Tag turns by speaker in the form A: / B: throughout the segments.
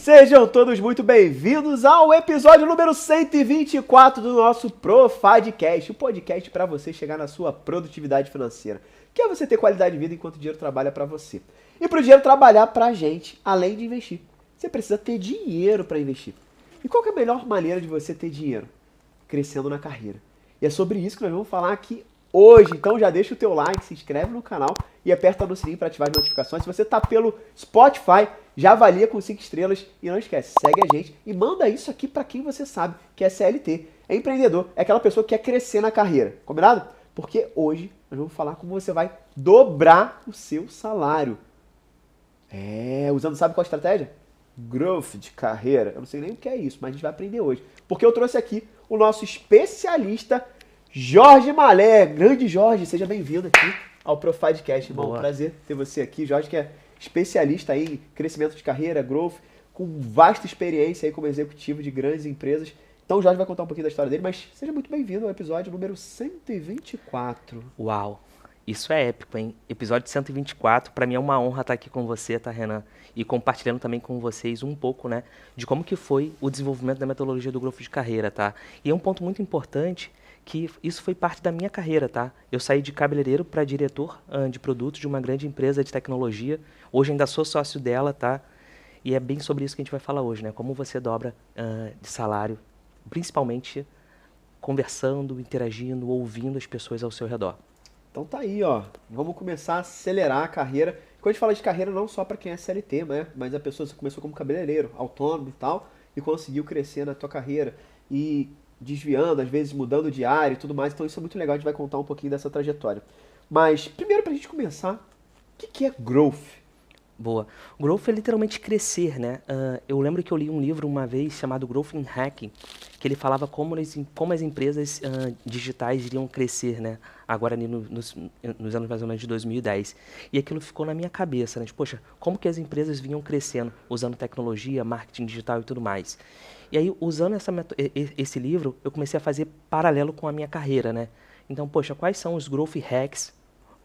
A: Sejam todos muito bem-vindos ao episódio número 124 do nosso Profadcast, o podcast para você chegar na sua produtividade financeira, que é você ter qualidade de vida enquanto o dinheiro trabalha para você. E para o dinheiro trabalhar para a gente, além de investir, você precisa ter dinheiro para investir. E qual que é a melhor maneira de você ter dinheiro? Crescendo na carreira. E é sobre isso que nós vamos falar aqui hoje. Então já deixa o teu like, se inscreve no canal e aperta no sininho para ativar as notificações. Se você tá pelo Spotify, já avalia com 5 estrelas e não esquece, segue a gente e manda isso aqui para quem você sabe que é CLT, é empreendedor, é aquela pessoa que quer crescer na carreira, combinado? Porque hoje nós vamos falar como você vai dobrar o seu salário. Usando sabe qual estratégia? Growth de carreira. Eu não sei nem o que é isso, mas a gente vai aprender hoje. Porque eu trouxe aqui o nosso especialista Jorge Malé. Grande Jorge, seja bem-vindo aqui ao Profadcast, irmão. Prazer ter você aqui. Jorge que é especialista aí em crescimento de carreira, growth, com vasta experiência aí como executivo de grandes empresas. Então o Jorge vai contar um pouquinho da história dele, mas seja muito bem-vindo ao episódio número 124.
B: Uau, isso é épico, hein? Episódio 124, pra mim é uma honra estar aqui com você, tá, Renan? E compartilhando também com vocês um pouco, né, de como que foi o desenvolvimento da metodologia do growth de carreira, tá? E é um ponto muito importante que isso foi parte da minha carreira, tá? Eu saí de cabeleireiro para diretor de produtos de uma grande empresa de tecnologia. Hoje ainda sou sócio dela, tá? E é bem sobre isso que a gente vai falar hoje, né? Como você dobra de salário, principalmente conversando, interagindo, ouvindo as pessoas ao seu redor.
A: Então tá aí, ó. Vamos começar a acelerar a carreira. Quando a gente fala de carreira, não só para quem é CLT, né? Mas a pessoa que começou como cabeleireiro, autônomo e tal, e conseguiu crescer na tua carreira. E desviando, às vezes mudando de área e tudo mais. Então isso é muito legal, a gente vai contar um pouquinho dessa trajetória. Mas, primeiro pra gente começar, o que é growth?
B: Boa. Growth é literalmente crescer, né? Eu lembro que eu li um livro uma vez chamado Growth in Hacking, que ele falava como as empresas digitais iriam crescer, né? Agora ali nos anos mais ou menos de 2010. E aquilo ficou na minha cabeça, né? Poxa, como que as empresas vinham crescendo usando tecnologia, marketing digital e tudo mais. E aí, usando esse livro, eu comecei a fazer paralelo com a minha carreira, né? Então, poxa, quais são os growth hacks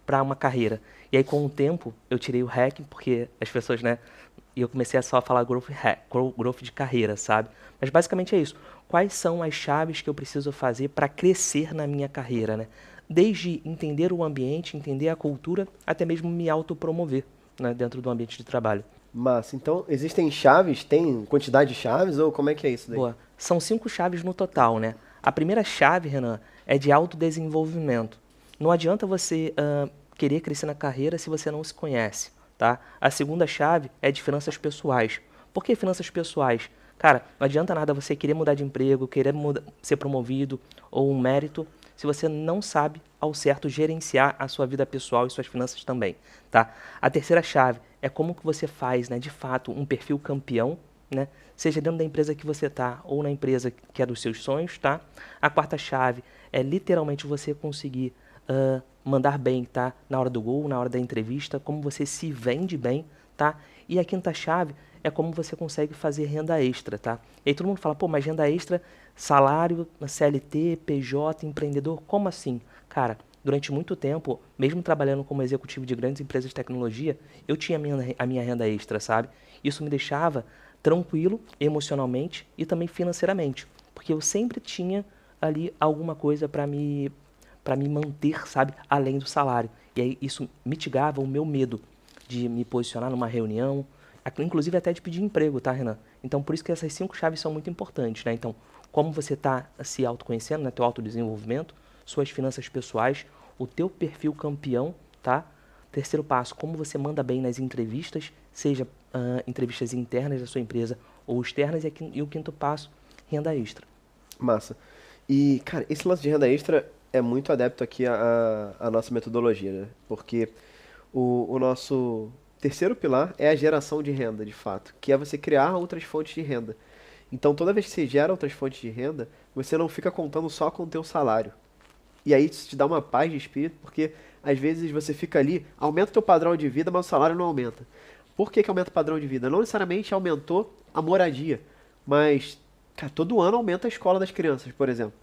B: para uma carreira? E aí, com o tempo, eu tirei o hacking, porque as pessoas, né? E eu comecei a só falar growth de carreira, sabe? Mas basicamente é isso. Quais são as chaves que eu preciso fazer para crescer na minha carreira, né? Desde entender o ambiente, entender a cultura, até mesmo me autopromover, né, dentro do ambiente de trabalho.
A: Massa, então existem chaves, tem quantidade de chaves ou como é que é isso daí?
B: Boa. São 5 chaves no total, né? A primeira chave, Renan, é de autodesenvolvimento. Não adianta você querer crescer na carreira se você não se conhece, tá? A segunda chave é de finanças pessoais. Por que finanças pessoais? Cara, não adianta nada você querer mudar de emprego, querer ser promovido ou um mérito, se você não sabe ao certo gerenciar a sua vida pessoal e suas finanças também, tá? A terceira chave é como que você faz, né, de fato, um perfil campeão, né? Seja dentro da empresa que você tá ou na empresa que é dos seus sonhos, tá? A quarta chave é literalmente você conseguir mandar bem, tá? Na hora do gol, na hora da entrevista, como você se vende bem, tá? E a quinta chave é como você consegue fazer renda extra, tá? E aí todo mundo fala, pô, mas renda extra, salário, CLT, PJ, empreendedor, como assim? Cara, durante muito tempo, mesmo trabalhando como executivo de grandes empresas de tecnologia, eu tinha a minha renda extra, sabe? Isso me deixava tranquilo emocionalmente e também financeiramente, porque eu sempre tinha ali alguma coisa para me manter, sabe, além do salário. E aí isso mitigava o meu medo de me posicionar numa reunião, inclusive até de pedir emprego, tá, Renan? Então, por isso que essas 5 chaves são muito importantes, né? Então, como você está se autoconhecendo, né, teu autodesenvolvimento, suas finanças pessoais, o teu perfil campeão, tá? Terceiro passo, como você manda bem nas entrevistas, seja entrevistas internas da sua empresa ou externas, e o quinto passo, renda extra.
A: Massa. E, cara, esse lance de renda extra é muito adepto aqui à nossa metodologia, né? Porque o nosso terceiro pilar é a geração de renda, de fato, que é você criar outras fontes de renda. Então, toda vez que você gera outras fontes de renda, você não fica contando só com o teu salário. E aí isso te dá uma paz de espírito, porque às vezes você fica ali, aumenta o teu padrão de vida, mas o salário não aumenta. Por que aumenta o padrão de vida? Não necessariamente aumentou a moradia, mas, cara, todo ano aumenta a escola das crianças, por exemplo.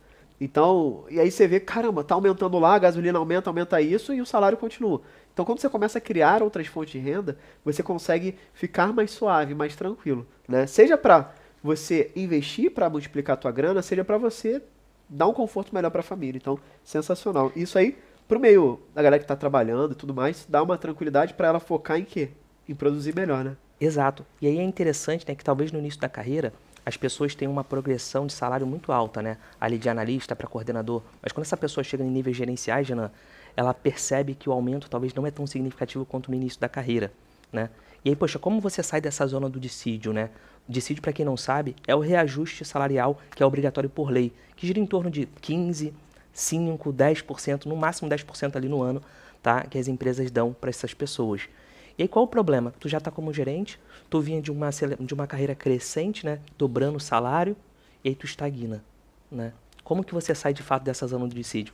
A: Então, e aí você vê, caramba, tá aumentando lá, a gasolina aumenta, aumenta isso e o salário continua. Então, quando você começa a criar outras fontes de renda, você consegue ficar mais suave, mais tranquilo, né? Seja para você investir para multiplicar a tua grana, seja para você dar um conforto melhor para a família. Então, sensacional. Isso aí, pro meio da galera que tá trabalhando e tudo mais, dá uma tranquilidade para ela focar em quê? Em produzir melhor, né?
B: Exato. E aí é interessante, né, que talvez no início da carreira as pessoas tenham uma progressão de salário muito alta, né? Ali de analista para coordenador. Mas quando essa pessoa chega em níveis gerenciais, Renan, ela percebe que o aumento talvez não é tão significativo quanto no início da carreira, né? E aí, poxa, como você sai dessa zona do dissídio, né? O dissídio, para quem não sabe, é o reajuste salarial que é obrigatório por lei, que gira em torno de 15, 5, 10%, no máximo 10% ali no ano, tá? Que as empresas dão para essas pessoas. E aí qual o problema? Tu já está como gerente, tu vinha de uma carreira crescente, né? Dobrando o salário, e aí tu estagna, né? Como que você sai de fato dessa zona do dissídio?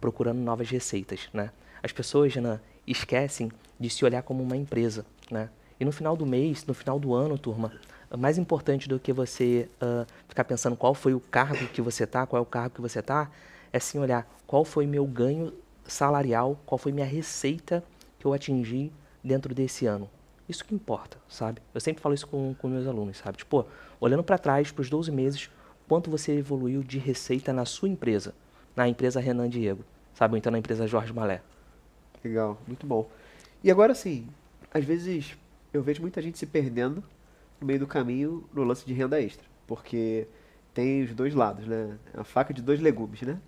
B: Procurando novas receitas, né? As pessoas, Renan, esquecem de se olhar como uma empresa, né? E no final do mês, no final do ano, turma, mais importante do que você ficar pensando qual foi o cargo que você tá, qual é o cargo que você tá, é sim olhar qual foi meu ganho salarial, qual foi minha receita que eu atingi dentro desse ano. Isso que importa, sabe? Eu sempre falo isso com meus alunos, sabe? Tipo, olhando para trás, para os 12 meses, quanto você evoluiu de receita na sua empresa, na empresa Renan Diego, sabe? Ou então na empresa Jorge Malé.
A: Legal, muito bom. E agora sim, às vezes eu vejo muita gente se perdendo no meio do caminho no lance de renda extra, porque tem os dois lados, né? É a faca de dois legumes, né?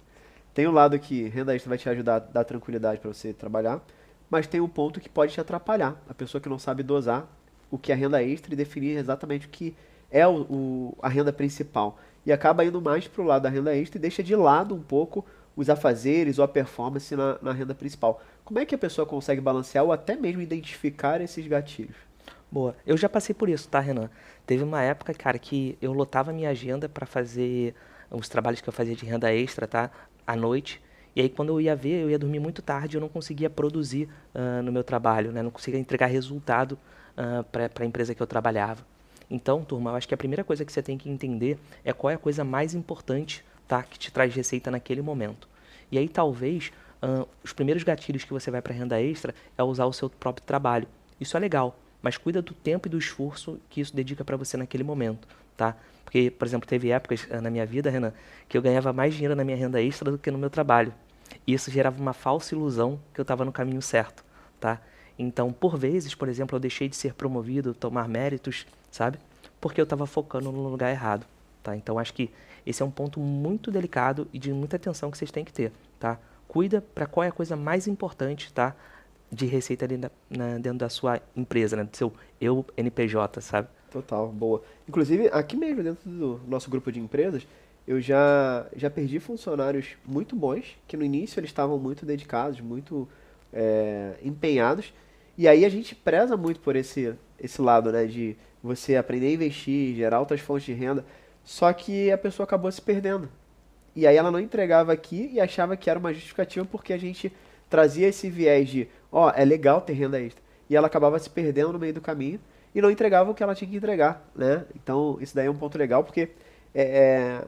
A: Tem o lado que renda extra vai te ajudar a dar tranquilidade para você trabalhar, mas tem um ponto que pode te atrapalhar. A pessoa que não sabe dosar o que é renda extra e definir exatamente o que é a renda principal. E acaba indo mais para o lado da renda extra e deixa de lado um pouco os afazeres ou a performance na renda principal. Como é que a pessoa consegue balancear ou até mesmo identificar esses gatilhos?
B: Boa. Eu já passei por isso, tá, Renan? Teve uma época, cara, que eu lotava minha agenda para fazer os trabalhos que eu fazia de renda extra, tá? À noite. E aí, quando eu ia ver, eu ia dormir muito tarde, eu não conseguia produzir no meu trabalho, né? Não conseguia entregar resultado para a empresa que eu trabalhava. Então, turma, eu acho que a primeira coisa que você tem que entender é qual é a coisa mais importante, tá? Que te traz receita naquele momento. E aí, talvez, os primeiros gatilhos que você vai para renda extra é usar o seu próprio trabalho. Isso é legal, mas cuida do tempo e do esforço que isso dedica para você naquele momento, tá? Porque, por exemplo, teve épocas na minha vida, Renan, que eu ganhava mais dinheiro na minha renda extra do que no meu trabalho. E isso gerava uma falsa ilusão que eu estava no caminho certo, tá? Então, por vezes, por exemplo, eu deixei de ser promovido, tomar méritos, sabe? Porque eu estava focando no lugar errado, tá? Então, acho que esse é um ponto muito delicado e de muita atenção que vocês têm que ter, tá? Cuida para qual é a coisa mais importante, tá? De receita dentro da sua empresa, né? Do seu NPJ, sabe?
A: Total, boa. Inclusive, aqui mesmo, dentro do nosso grupo de empresas, eu já perdi funcionários muito bons, que no início eles estavam muito dedicados, muito empenhados, e aí a gente preza muito por esse lado, né, de você aprender a investir, gerar outras fontes de renda, só que a pessoa acabou se perdendo. E aí ela não entregava aqui e achava que era uma justificativa porque a gente trazia esse viés de, ó, é legal ter renda extra. E ela acabava se perdendo no meio do caminho e não entregava o que ela tinha que entregar, né? Então, isso daí é um ponto legal porque é,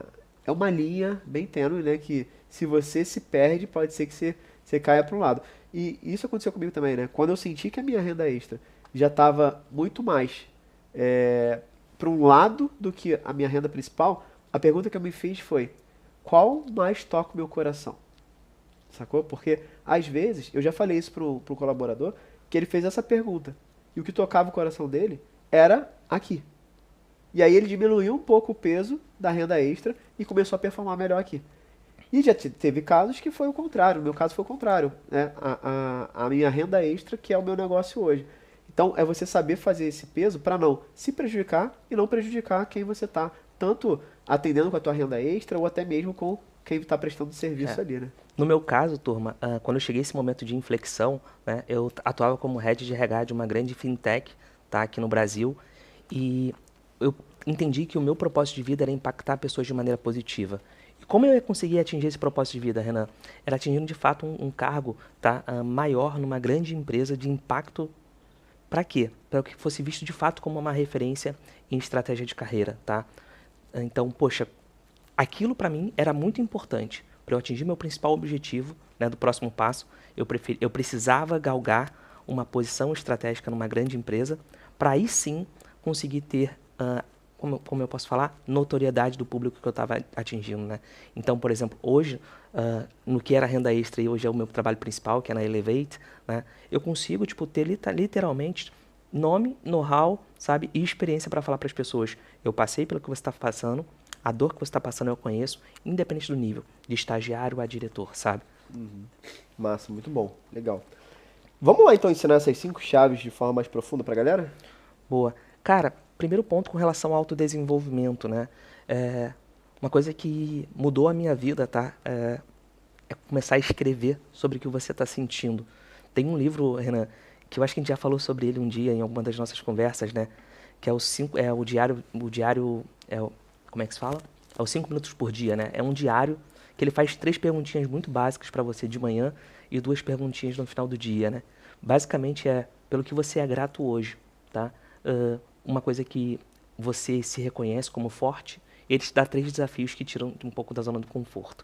A: é uma linha bem tênue, né? Que se você se perde, pode ser que você caia para um lado. E isso aconteceu comigo também, né? Quando eu senti que a minha renda extra já estava muito mais para um lado do que a minha renda principal, a pergunta que eu me fiz foi: qual mais toca o meu coração? Sacou? Porque, às vezes, eu já falei isso pro colaborador, que ele fez essa pergunta. E o que tocava o coração dele era aqui. E aí ele diminuiu um pouco o peso da renda extra e começou a performar melhor aqui. E já teve casos que foi o contrário. No meu caso foi o contrário, né? A minha renda extra, que é o meu negócio hoje. Então, é você saber fazer esse peso para não se prejudicar e não prejudicar quem você está, tanto atendendo com a tua renda extra ou até mesmo com quem está prestando serviço
B: É.
A: ali, né?
B: No meu caso, turma, quando eu cheguei a esse momento de inflexão, né, eu atuava como head de RH de uma grande fintech, tá, aqui no Brasil, e eu entendi que o meu propósito de vida era impactar pessoas de maneira positiva. E como eu ia conseguir atingir esse propósito de vida, Renan? Era atingindo de fato um cargo, tá, maior numa grande empresa de impacto. Para quê? Para que fosse visto de fato como uma referência em estratégia de carreira, tá? Então, poxa, aquilo para mim era muito importante. Para eu atingir meu principal objetivo, né, do próximo passo, eu precisava galgar uma posição estratégica numa grande empresa, para aí sim conseguir ter, como eu posso falar, notoriedade do público que eu estava atingindo, né? Então, por exemplo, hoje, no que era renda extra e hoje é o meu trabalho principal, que é na Elevate, né, eu consigo tipo, ter literalmente nome, know-how, sabe, e experiência para falar para as pessoas. Eu passei pelo que você está passando, a dor que você está passando eu conheço, independente do nível, de estagiário a diretor, sabe?
A: Massa, muito bom. Legal. Vamos lá então ensinar essas 5 chaves de forma mais profunda pra galera?
B: Boa. Cara, primeiro ponto com relação ao autodesenvolvimento, né? Uma coisa que mudou a minha vida, tá? É começar a escrever sobre o que você está sentindo. Tem um livro, Renan, que eu acho que a gente já falou sobre ele um dia em alguma das nossas conversas, né? Que é como é que se fala? É os 5 minutos por dia, né? É um diário que ele faz 3 perguntinhas muito básicas para você de manhã e 2 perguntinhas no final do dia, né? Basicamente é pelo que você é grato hoje, tá? Uma coisa que você se reconhece como forte, ele te dá 3 desafios que tiram um pouco da zona do conforto.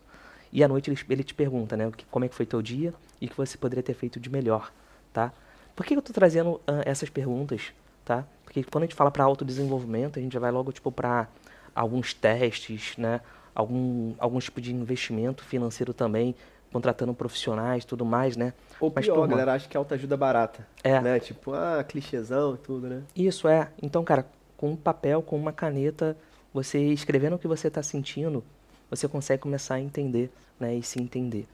B: E à noite ele te pergunta, né, como é que foi teu dia e o que você poderia ter feito de melhor, tá? Por que eu estou trazendo essas perguntas, tá? Porque quando a gente fala para autodesenvolvimento, a gente já vai logo tipo para alguns testes, né? Algum tipo de investimento financeiro também, contratando profissionais, tudo mais, né?
A: Ou
B: Mas
A: pior, a
B: turma,
A: galera acha que autoajuda é barata,
B: é,
A: né? Tipo, clichêzão e tudo, né?
B: isso é. Então, cara, com um papel, com uma caneta, você escrevendo o que você está sentindo, você consegue começar a entender, né, e se entender.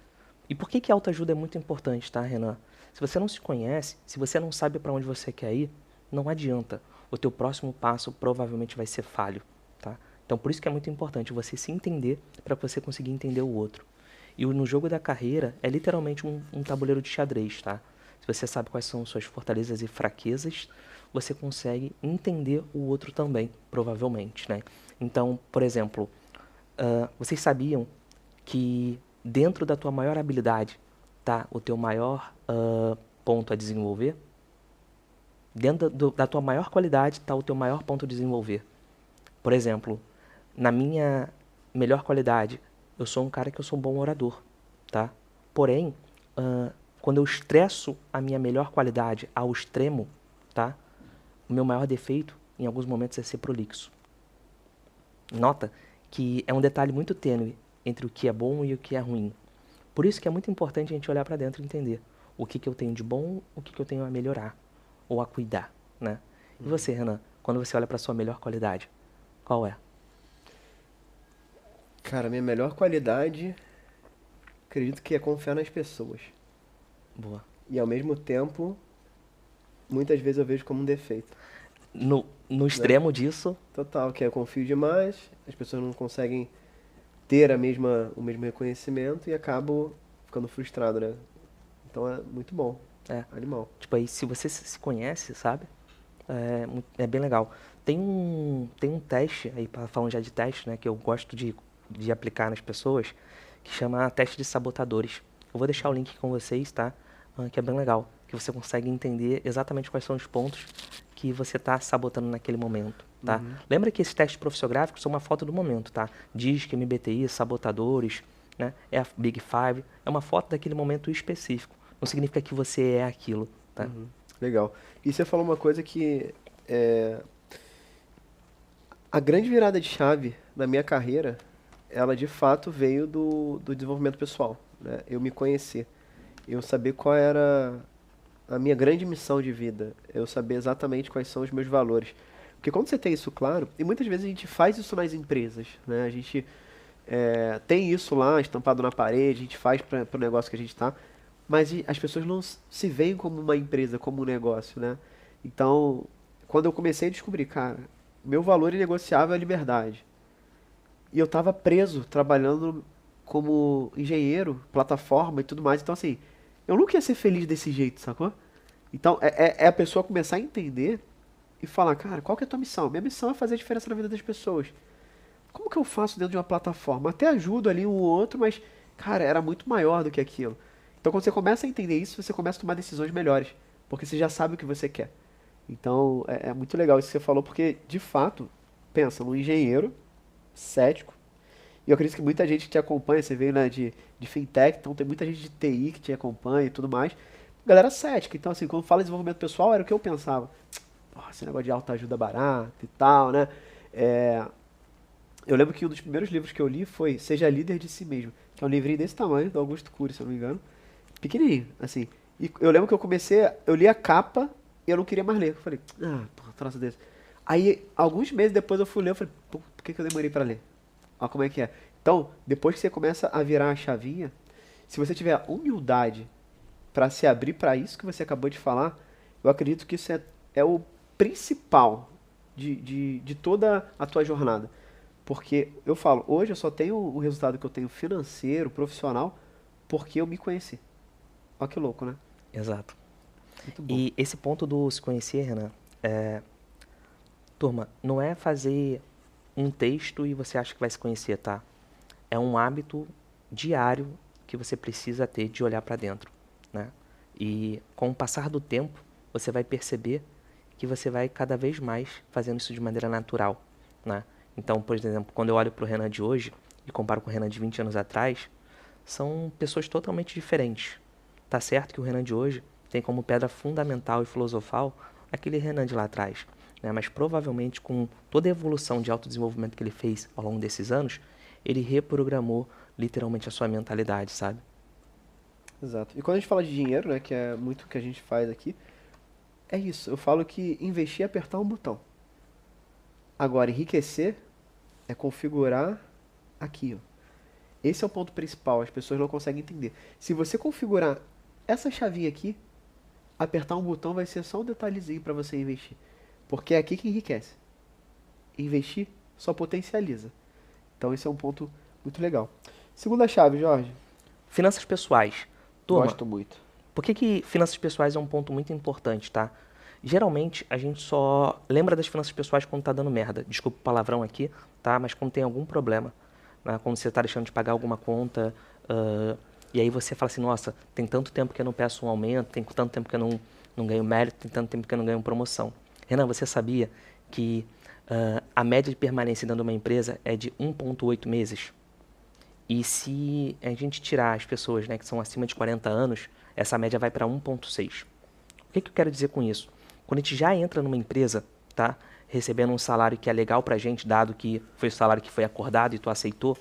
B: E por que que autoajuda é muito importante, tá, Renan? Se você não se conhece, se você não sabe para onde você quer ir, não adianta. O teu próximo passo provavelmente vai ser falho, tá? Então, por isso que é muito importante você se entender para você conseguir entender o outro. E no jogo da carreira é literalmente um tabuleiro de xadrez, tá? Se você sabe quais são suas fortalezas e fraquezas, você consegue entender o outro também, provavelmente, né? Então, por exemplo, vocês sabiam que dentro da tua maior habilidade tá o teu maior ponto a desenvolver? Dentro da tua maior qualidade está o teu maior ponto a desenvolver. Por exemplo, na minha melhor qualidade, eu sou um cara que eu sou um bom orador, tá? Porém, quando eu estresso a minha melhor qualidade ao extremo, tá? O meu maior defeito, em alguns momentos, é ser prolixo. Nota que é um detalhe muito tênue entre o que é bom e o que é ruim. Por isso que é muito importante a gente olhar para dentro e entender o que eu tenho de bom, o que eu tenho a melhorar ou a cuidar, né? E você, Renan, quando você olha para sua melhor qualidade, qual é?
A: Cara, minha melhor qualidade, acredito que é confiar nas pessoas.
B: Boa.
A: E ao mesmo tempo, muitas vezes eu vejo como um defeito,
B: No
A: né?
B: extremo disso,
A: Total, que eu confio demais, as pessoas não conseguem ter o mesmo reconhecimento e acabo ficando frustrado, né? Então é muito bom.
B: é,
A: Animal.
B: tipo aí, se você se conhece, sabe? É bem legal. Tem um teste, aí falando já de teste, né, que eu gosto de aplicar nas pessoas, que chama teste de sabotadores. Eu vou deixar o link com vocês, tá? Que é bem legal, que você consegue entender exatamente quais são os pontos que você está sabotando naquele momento, tá? Lembra que esses testes profissiográficos são uma foto do momento, tá? DISC, MBTI, sabotadores, né? É a Big Five, é uma foto daquele momento específico. Não significa que você é aquilo, tá?
A: Legal. E você falou uma coisa que a grande virada de chave na minha carreira, ela de fato veio do desenvolvimento pessoal, né? Eu me conhecer, eu saber qual era a minha grande missão de vida, eu saber exatamente quais são os meus valores. Porque quando você tem isso claro, e muitas vezes a gente faz isso nas empresas, né? A gente tem isso lá estampado na parede, a gente faz para o negócio que a gente está, mas as pessoas não se veem como uma empresa, como um negócio, né? Então, quando eu comecei a descobrir, cara, meu valor inegociável é a liberdade. E eu tava preso, trabalhando como engenheiro, plataforma e tudo mais. Então, assim, eu nunca ia ser feliz desse jeito, sacou? Então, é a pessoa começar a entender e falar, cara, qual que é a tua missão? Minha missão é fazer a diferença na vida das pessoas. Como que eu faço dentro de uma plataforma? Até ajudo ali um ou outro, mas, cara, era muito maior do que aquilo. Então, quando você começa a entender isso, você começa a tomar decisões melhores, porque você já sabe o que você quer. Então, é muito legal isso que você falou, porque, de fato, pensa num engenheiro cético. eu acredito que muita gente que te acompanha, você veio, né, de fintech, então tem muita gente de TI que te acompanha e tudo mais. Galera cética. Então, assim, quando fala em desenvolvimento pessoal, era o que eu pensava. Pô, esse negócio de autoajuda barata e tal, né? É, eu lembro que um dos primeiros livros que eu li foi Seja Líder de Si Mesmo, que é um livrinho desse tamanho, do Augusto Cury, se eu não me engano. Pequenininho, assim. E eu lembro que eu li a capa e eu não queria mais ler. Eu falei, porra, troço desse. Aí, alguns meses depois eu fui ler, eu falei, pô, por que eu demorei pra ler? Olha como é que é. Então, depois que você começa a virar a chavinha, se você tiver humildade pra se abrir pra isso que você acabou de falar, eu acredito que isso é o principal de toda a tua jornada. Porque eu falo, hoje eu só tenho o resultado que eu tenho financeiro, profissional, porque eu me conheci. Olha que louco, né?
B: Exato.
A: Muito bom.
B: E esse ponto do se conhecer, Renan, turma, não é fazer um texto e você acha que vai se conhecer, tá? É um hábito diário que você precisa ter de olhar para dentro, né? E com o passar do tempo, você vai perceber que você vai cada vez mais fazendo isso de maneira natural, né? Então, por exemplo, quando eu olho para o Renan de hoje e comparo com o Renan de 20 anos atrás, são pessoas totalmente diferentes. Tá certo que o Renan de hoje tem como pedra fundamental e filosofal aquele Renan de lá atrás, né? Mas provavelmente com toda a evolução de autodesenvolvimento que ele fez ao longo desses anos, ele reprogramou literalmente a sua mentalidade, sabe?
A: Exato. E quando a gente fala de dinheiro, né, que é muito o que a gente faz aqui, é isso. Eu falo que investir é apertar um botão. Agora, enriquecer é configurar aqui, ó. Esse é o ponto principal, as pessoas não conseguem entender. Se você configurar essa chavinha aqui, apertar um botão vai ser só um detalhezinho para você investir. Porque é aqui que enriquece. Investir só potencializa. Então esse é um ponto muito legal. Segunda chave, Jorge.
B: Finanças pessoais. Turma,
A: Gosto muito.
B: por que finanças pessoais é um ponto muito importante, tá? Geralmente a gente só lembra das finanças pessoais quando tá dando merda. Desculpa o palavrão aqui, tá? Mas quando tem algum problema, né? Quando você tá deixando de pagar alguma conta, e aí você fala assim, nossa, tem tanto tempo que eu não peço um aumento, tem tanto tempo que eu não ganho mérito, tem tanto tempo que eu não ganho promoção. Renan, você sabia que a média de permanência dentro de uma empresa é de 1,8 meses? E se a gente tirar as pessoas, né, que são acima de 40 anos, essa média vai para 1,6. O que eu quero dizer com isso? Quando a gente já entra numa empresa, tá, recebendo um salário que é legal pra gente, dado que foi o salário que foi acordado e tu aceitou,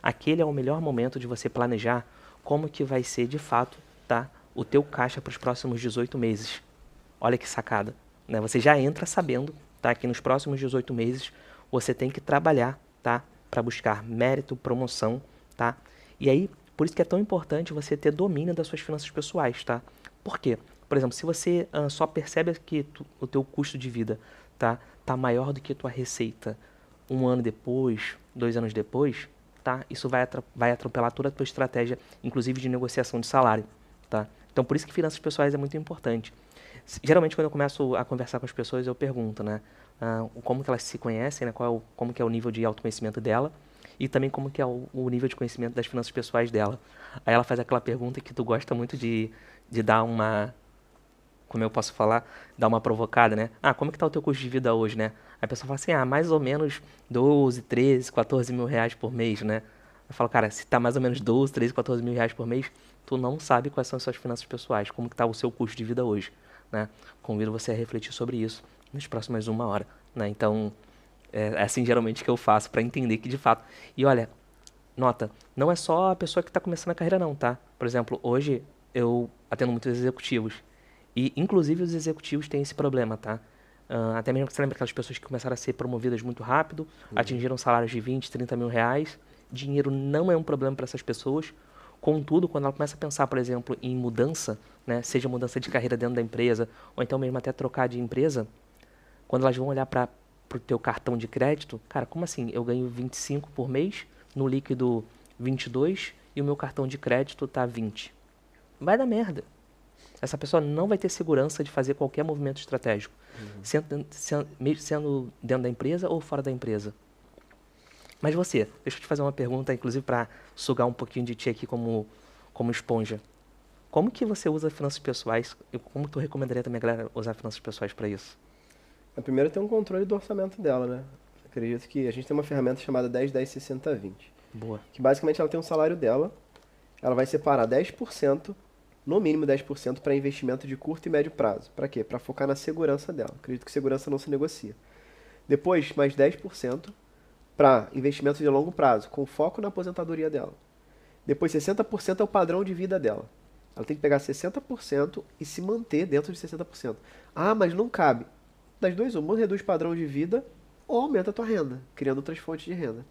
B: aquele é o melhor momento de você planejar como que vai ser de fato, tá, o teu caixa para os próximos 18 meses. Olha que sacada, né? Você já entra sabendo, tá, que nos próximos 18 meses você tem que trabalhar, tá, para buscar mérito, promoção, tá? E aí, por isso que é tão importante você ter domínio das suas finanças pessoais, tá? Por quê? Por exemplo, se você só percebe que o teu custo de vida tá maior do que a tua receita um ano depois, 2 anos depois, tá? Isso vai atropelar toda a tua estratégia, inclusive de negociação de salário, tá? Então, por isso que finanças pessoais é muito importante. Geralmente, quando eu começo a conversar com as pessoas, eu pergunto, né? Como que elas se conhecem, né? Como que é o nível de autoconhecimento dela e também como que é o nível de conhecimento das finanças pessoais dela. Aí ela faz aquela pergunta que tu gosta muito de dar uma, como eu posso falar, dar uma provocada, né? Como que tá o teu custo de vida hoje, né? Aí a pessoa fala assim, mais ou menos 12, 13, 14 mil reais por mês, né? Eu falo, cara, se tá mais ou menos 12, 13, 14 mil reais por mês, tu não sabe quais são as suas finanças pessoais, como que tá o seu custo de vida hoje, né? Convido você a refletir sobre isso nas próximas 1 hora, né? Então, é assim geralmente que eu faço para entender que de fato... E olha, nota, não é só a pessoa que está começando a carreira não, tá? Por exemplo, hoje eu atendo muitos executivos. E, inclusive, os executivos têm esse problema, tá? Até mesmo que você lembra aquelas pessoas que começaram a ser promovidas muito rápido, atingiram salários de 20, 30 mil reais. Dinheiro não é um problema para essas pessoas. Contudo, quando ela começa a pensar, por exemplo, em mudança, né? Seja mudança de carreira dentro da empresa, ou então mesmo até trocar de empresa, quando elas vão olhar para o teu cartão de crédito, cara, como assim? Eu ganho 25 por mês, no líquido 22, e o meu cartão de crédito tá 20. Vai dar merda. Essa pessoa não vai ter segurança de fazer qualquer movimento estratégico, sendo dentro da empresa ou fora da empresa. Mas você, deixa eu te fazer uma pergunta, inclusive para sugar um pouquinho de ti aqui como esponja. Como que você usa finanças pessoais e como tu recomendaria também a galera usar finanças pessoais para isso?
C: A primeira é ter um controle do orçamento dela, né?
A: Acredito que a gente tem uma ferramenta chamada 10-10-60-20,
B: Boa.
A: que basicamente ela tem um salário dela, ela vai separar 10%, no mínimo 10% para investimento de curto e médio prazo. Para quê? Para focar na segurança dela. Acredito que segurança não se negocia. Depois, mais 10% para investimento de longo prazo, com foco na aposentadoria dela. Depois, 60% é o padrão de vida dela. Ela tem que pegar 60% e se manter dentro de 60%. Ah, mas não cabe. Das duas, uma reduz o padrão de vida ou aumenta a tua renda, criando outras fontes de renda.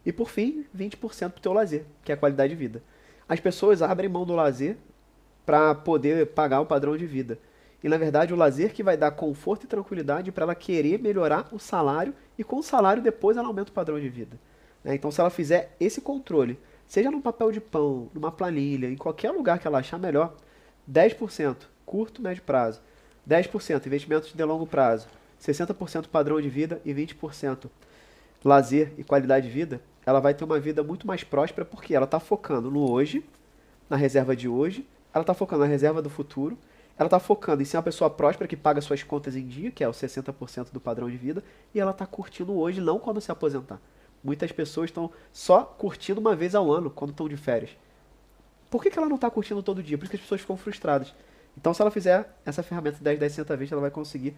A: E por fim, 20% para o teu lazer, que é a qualidade de vida. As pessoas abrem mão do lazer para poder pagar o padrão de vida. E na verdade o lazer que vai dar conforto e tranquilidade para ela querer melhorar o salário e com o salário depois ela aumenta o padrão de vida. Né? Então se ela fizer esse controle, seja num papel de pão, numa planilha, em qualquer lugar que ela achar melhor, 10% curto, médio prazo, 10% investimentos de longo prazo, 60% padrão de vida e 20% lazer e qualidade de vida, ela vai ter uma vida muito mais próspera porque ela está focando no hoje, na reserva de hoje, ela está focando na reserva do futuro, ela está focando em ser uma pessoa próspera que paga suas contas em dia, que é os 60% do padrão de vida, e ela está curtindo hoje, não quando se aposentar. Muitas pessoas estão só curtindo uma vez ao ano, quando estão de férias. Por que ela não está curtindo todo dia? Por isso que as pessoas ficam frustradas. Então, se ela fizer essa ferramenta 10-10-60-20, ela vai conseguir,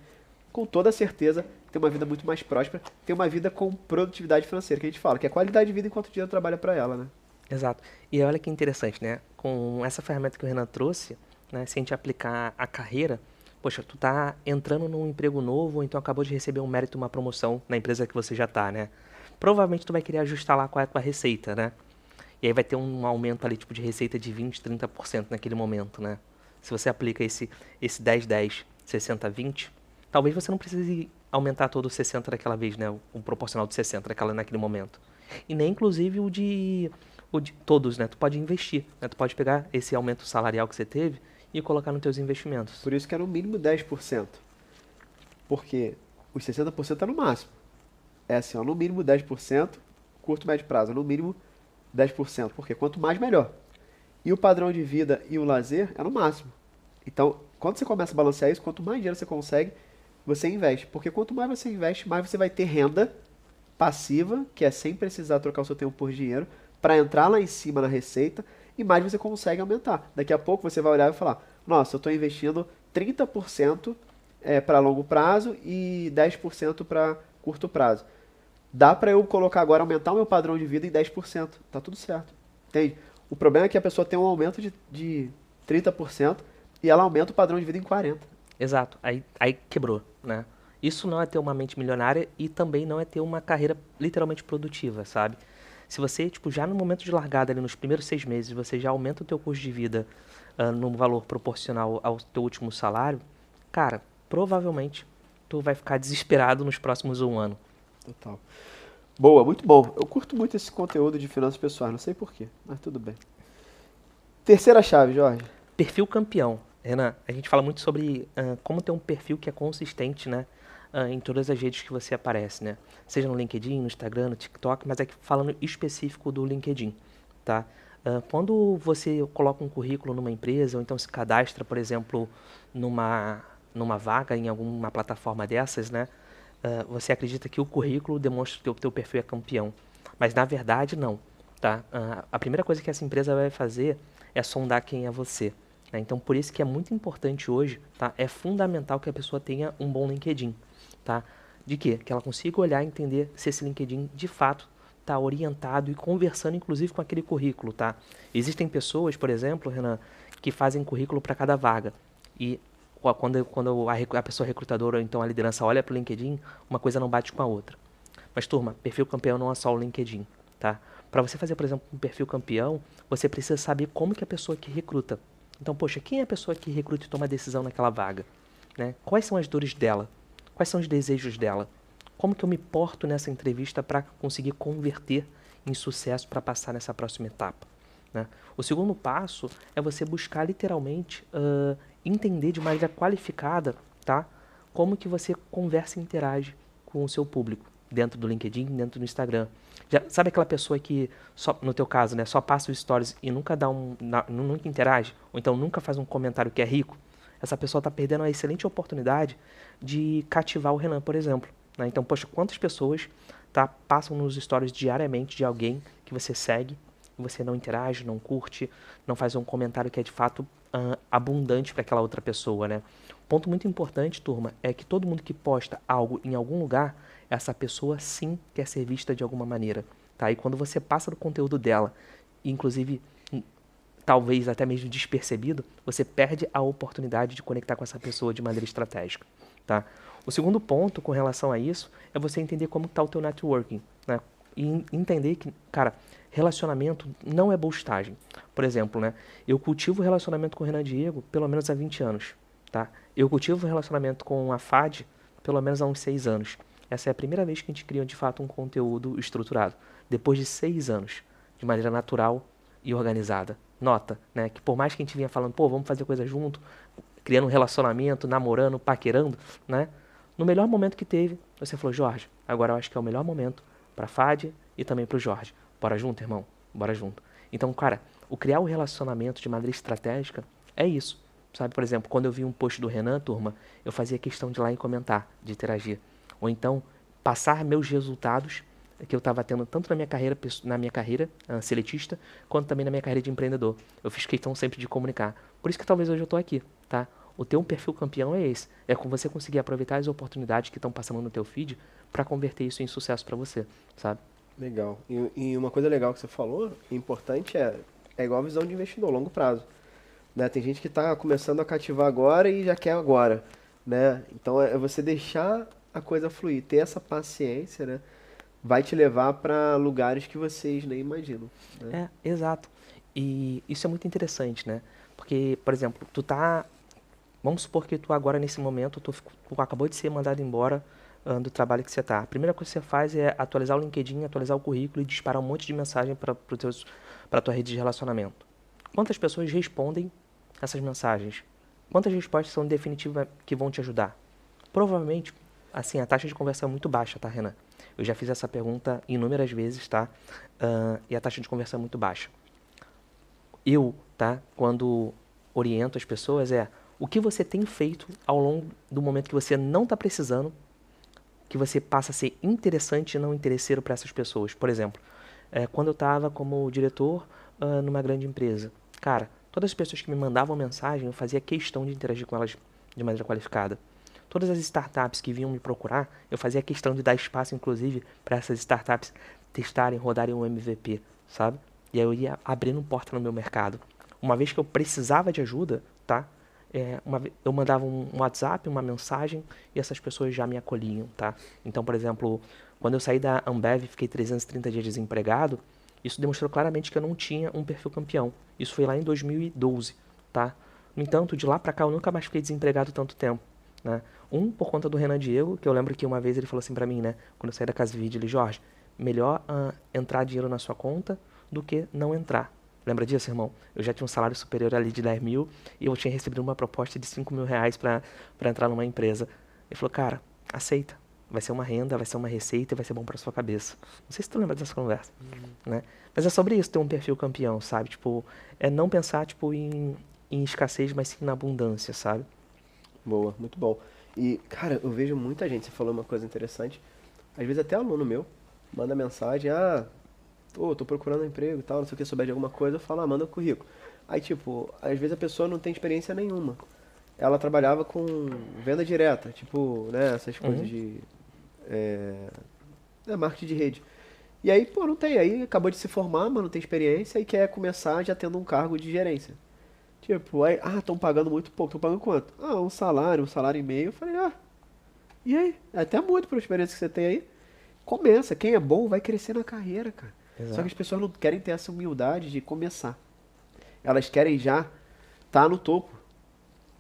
A: com toda certeza, ter uma vida muito mais próspera, ter uma vida com produtividade financeira, que a gente fala, que é qualidade de vida enquanto o dinheiro trabalha para ela, né?
B: Exato. E olha que interessante, né? Com essa ferramenta que o Renan trouxe, né? Se a gente aplicar a carreira, poxa, tu tá entrando num emprego novo, ou então acabou de receber um mérito, uma promoção na empresa que você já tá, né? Provavelmente tu vai querer ajustar lá qual é a tua receita, né? E aí vai ter um aumento ali, tipo, de receita de 20, 30% naquele momento, né? Se você aplica esse 10-10, 60-20, talvez você não precise aumentar todo o 60 daquela vez, né? O proporcional de 60 naquele momento. E nem, inclusive, o de todos, né? Tu pode investir, né? Tu pode pegar esse aumento salarial que você teve e colocar nos teus investimentos.
A: Por isso que é no mínimo 10%. Porque os 60% é no máximo. É assim, ó, no mínimo 10%, curto, médio prazo, no mínimo 10%. Porque quanto mais, melhor. E o padrão de vida e o lazer é no máximo. Então, quando você começa a balancear isso, quanto mais dinheiro você consegue, você investe. Porque quanto mais você investe, mais você vai ter renda passiva, que é sem precisar trocar o seu tempo por dinheiro, para entrar lá em cima na receita, e mais você consegue aumentar. Daqui a pouco você vai olhar e falar, nossa, eu estou investindo 30% para longo prazo e 10% para curto prazo. Dá para eu colocar agora, aumentar o meu padrão de vida em 10%. Tá tudo certo. Entende? O problema é que a pessoa tem um aumento de 30% e ela aumenta o padrão de vida em 40%.
B: Exato. Aí quebrou, né? Isso não é ter uma mente milionária e também não é ter uma carreira literalmente produtiva, sabe? Se você, tipo, já no momento de largada, ali nos primeiros 6 meses, você já aumenta o teu custo de vida num valor proporcional ao teu último salário, cara, provavelmente tu vai ficar desesperado nos próximos 1 ano.
A: Total. Boa, muito bom. Eu curto muito esse conteúdo de finanças pessoais, não sei porquê, mas tudo bem. Terceira chave, Jorge.
B: Perfil campeão. Renan, a gente fala muito sobre como ter um perfil que é consistente, né? Em todas as redes que você aparece, né? Seja no LinkedIn, no Instagram, no TikTok, mas aqui falando específico do LinkedIn, tá? Quando você coloca um currículo numa empresa, ou então se cadastra, por exemplo, numa vaga em alguma plataforma dessas, né? Você acredita que o currículo demonstra que o teu perfil é campeão. Mas na verdade não, tá? A primeira coisa que essa empresa vai fazer é sondar quem é você. Né? Então por isso que é muito importante hoje, tá? É fundamental que a pessoa tenha um bom LinkedIn. Tá? De quê? Que ela consiga olhar e entender se esse LinkedIn de fato está orientado e conversando inclusive com aquele currículo, tá? Existem pessoas, por exemplo, Renan, que fazem currículo para cada vaga e quando a pessoa recrutadora ou então a liderança olha para o LinkedIn, uma coisa não bate com a outra. Mas turma, perfil campeão não é só o LinkedIn, tá? Para você fazer, por exemplo, um perfil campeão, você precisa saber como que a pessoa que recruta. Então, poxa, quem é a pessoa que recruta e toma a decisão naquela vaga? Né? Quais são as dores dela? Quais são os desejos dela? Como que eu me porto nessa entrevista para conseguir converter em sucesso para passar nessa próxima etapa? Né? O segundo passo é você buscar literalmente entender de maneira qualificada, tá? Como que você conversa e interage com o seu público dentro do LinkedIn, dentro do Instagram. Sabe aquela pessoa que, só, no teu caso, né, só passa os stories e nunca nunca interage? Ou então nunca faz um comentário que é rico? Essa pessoa está perdendo uma excelente oportunidade de cativar o Renan, por exemplo. né? Então, poxa, quantas pessoas, tá, passam nos stories diariamente de alguém que você segue, e você não interage, não curte, não faz um comentário que é de fato abundante para aquela outra pessoa, né? Ponto muito importante, turma, é que todo mundo que posta algo em algum lugar, essa pessoa sim quer ser vista de alguma maneira, tá? E quando você passa do conteúdo dela, inclusive talvez até mesmo despercebido, você perde a oportunidade de conectar com essa pessoa de maneira estratégica, tá? O segundo ponto com relação a isso é você entender como está o teu networking, né? E entender que, cara, relacionamento não é boostagem. Por exemplo, né? Eu cultivo relacionamento com o Renan Diego pelo menos há 20 anos, tá? Eu cultivo relacionamento com a FAD pelo menos há uns 6 anos. Essa é a primeira vez que a gente cria, de fato, um conteúdo estruturado. Depois de 6 anos, de maneira natural e organizada. Nota, né, que por mais que a gente vinha falando, pô, vamos fazer coisa junto, criando um relacionamento, namorando, paquerando, né? No melhor momento que teve, você falou, Jorge, agora eu acho que é o melhor momento para Fad e também para o Jorge. Bora junto, irmão? Bora junto. Então, cara, o criar o relacionamento de maneira estratégica é isso. Sabe, por exemplo, quando eu vi um post do Renan, turma, eu fazia questão de ir lá e comentar, de interagir. Ou então, passar meus resultados que eu estava tendo tanto na minha carreira seletista, quanto também na minha carreira de empreendedor. Eu fiz questão sempre de comunicar. Por isso que talvez hoje eu estou aqui, tá? O teu perfil campeão é esse. É com você conseguir aproveitar as oportunidades que estão passando no teu feed para converter isso em sucesso para você, sabe?
A: Legal. E uma coisa legal que você falou, importante é igual a visão de investidor, longo prazo. Né? Tem gente que está começando a cativar agora e já quer agora, né? Então é você deixar a coisa fluir, ter essa paciência, né? Vai te levar para lugares que vocês nem imaginam, né?
B: É, exato. E isso é muito interessante, né? Porque, por exemplo, vamos supor que tu agora, nesse momento, tu acabou de ser mandado embora do trabalho que você tá. A primeira coisa que você faz é atualizar o LinkedIn, atualizar o currículo e disparar um monte de mensagem para tua rede de relacionamento. Quantas pessoas respondem essas mensagens? Quantas respostas são definitivas que vão te ajudar? Provavelmente, assim, a taxa de conversão é muito baixa, tá, Renan? Eu já fiz essa pergunta inúmeras vezes, tá? E a taxa de conversão é muito baixa. Eu, tá, quando oriento as pessoas, o que você tem feito ao longo do momento que você não está precisando, que você passa a ser interessante e não interesseiro para essas pessoas. Por exemplo, quando eu estava como diretor numa grande empresa, cara, todas as pessoas que me mandavam mensagem, eu fazia questão de interagir com elas de maneira qualificada. Todas as startups que vinham me procurar, eu fazia questão de dar espaço, inclusive, para essas startups testarem, rodarem um MVP, sabe? E aí eu ia abrindo porta no meu mercado. Uma vez que eu precisava de ajuda, tá? Eu mandava um WhatsApp, uma mensagem, e essas pessoas já me acolhiam, tá? Então, por exemplo, quando eu saí da Ambev e fiquei 330 dias desempregado, isso demonstrou claramente que eu não tinha um perfil campeão. Isso foi lá em 2012, tá? No entanto, de lá pra cá eu nunca mais fiquei desempregado tanto tempo, né? Por conta do Renan Diego, que eu lembro que uma vez ele falou assim pra mim, né? Quando eu saí da casa de vídeo, ele, Jorge, melhor entrar dinheiro na sua conta do que não entrar. Lembra disso, irmão? Eu já tinha um salário superior ali de 10 mil e eu tinha recebido uma proposta de 5 mil reais pra entrar numa empresa. Ele falou, cara, aceita. Vai ser uma renda, vai ser uma receita e vai ser bom pra sua cabeça. Não sei se tu lembra dessa conversa, né? Mas é sobre isso, ter um perfil campeão, sabe? Tipo, é não pensar, tipo, em escassez, mas sim na abundância, sabe?
A: Boa, muito bom. E, cara, eu vejo muita gente, você falou uma coisa interessante, às vezes até aluno meu manda mensagem, tô procurando um emprego e tal, não sei o que, souber de alguma coisa, eu falo, manda o currículo. Aí, tipo, às vezes a pessoa não tem experiência nenhuma. Ela trabalhava com venda direta, tipo, né, essas coisas de marketing de rede. E aí, pô, não tem. Aí acabou de se formar, mas não tem experiência e quer começar já tendo um cargo de gerência. Tipo, aí, estão pagando muito pouco. Estão pagando quanto? Um salário e meio. Eu falei, e aí? É até muito pela experiência que você tem aí. Começa. Quem é bom vai crescer na carreira, cara.
B: Exato.
A: Só que as pessoas não querem ter essa humildade de começar. Elas querem já estar no topo.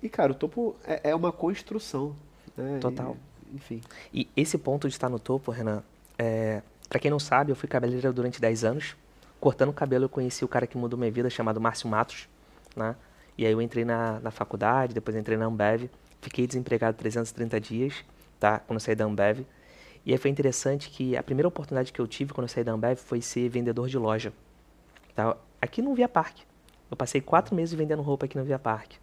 A: E, cara, o topo é uma construção, né?
B: Total.
A: Enfim.
B: E esse ponto de estar no topo, Renan, pra quem não sabe, eu fui cabeleireiro durante 10 anos. Cortando o cabelo, eu conheci o cara que mudou minha vida, chamado Márcio Matos, né? E aí eu entrei na faculdade, depois entrei na Ambev, fiquei desempregado 330 dias, tá? Quando eu saí da Ambev. E aí foi interessante que a primeira oportunidade que eu tive quando eu saí da Ambev foi ser vendedor de loja, tá? Aqui no Via Parque. Eu passei 4 meses vendendo roupa aqui no Via Parque.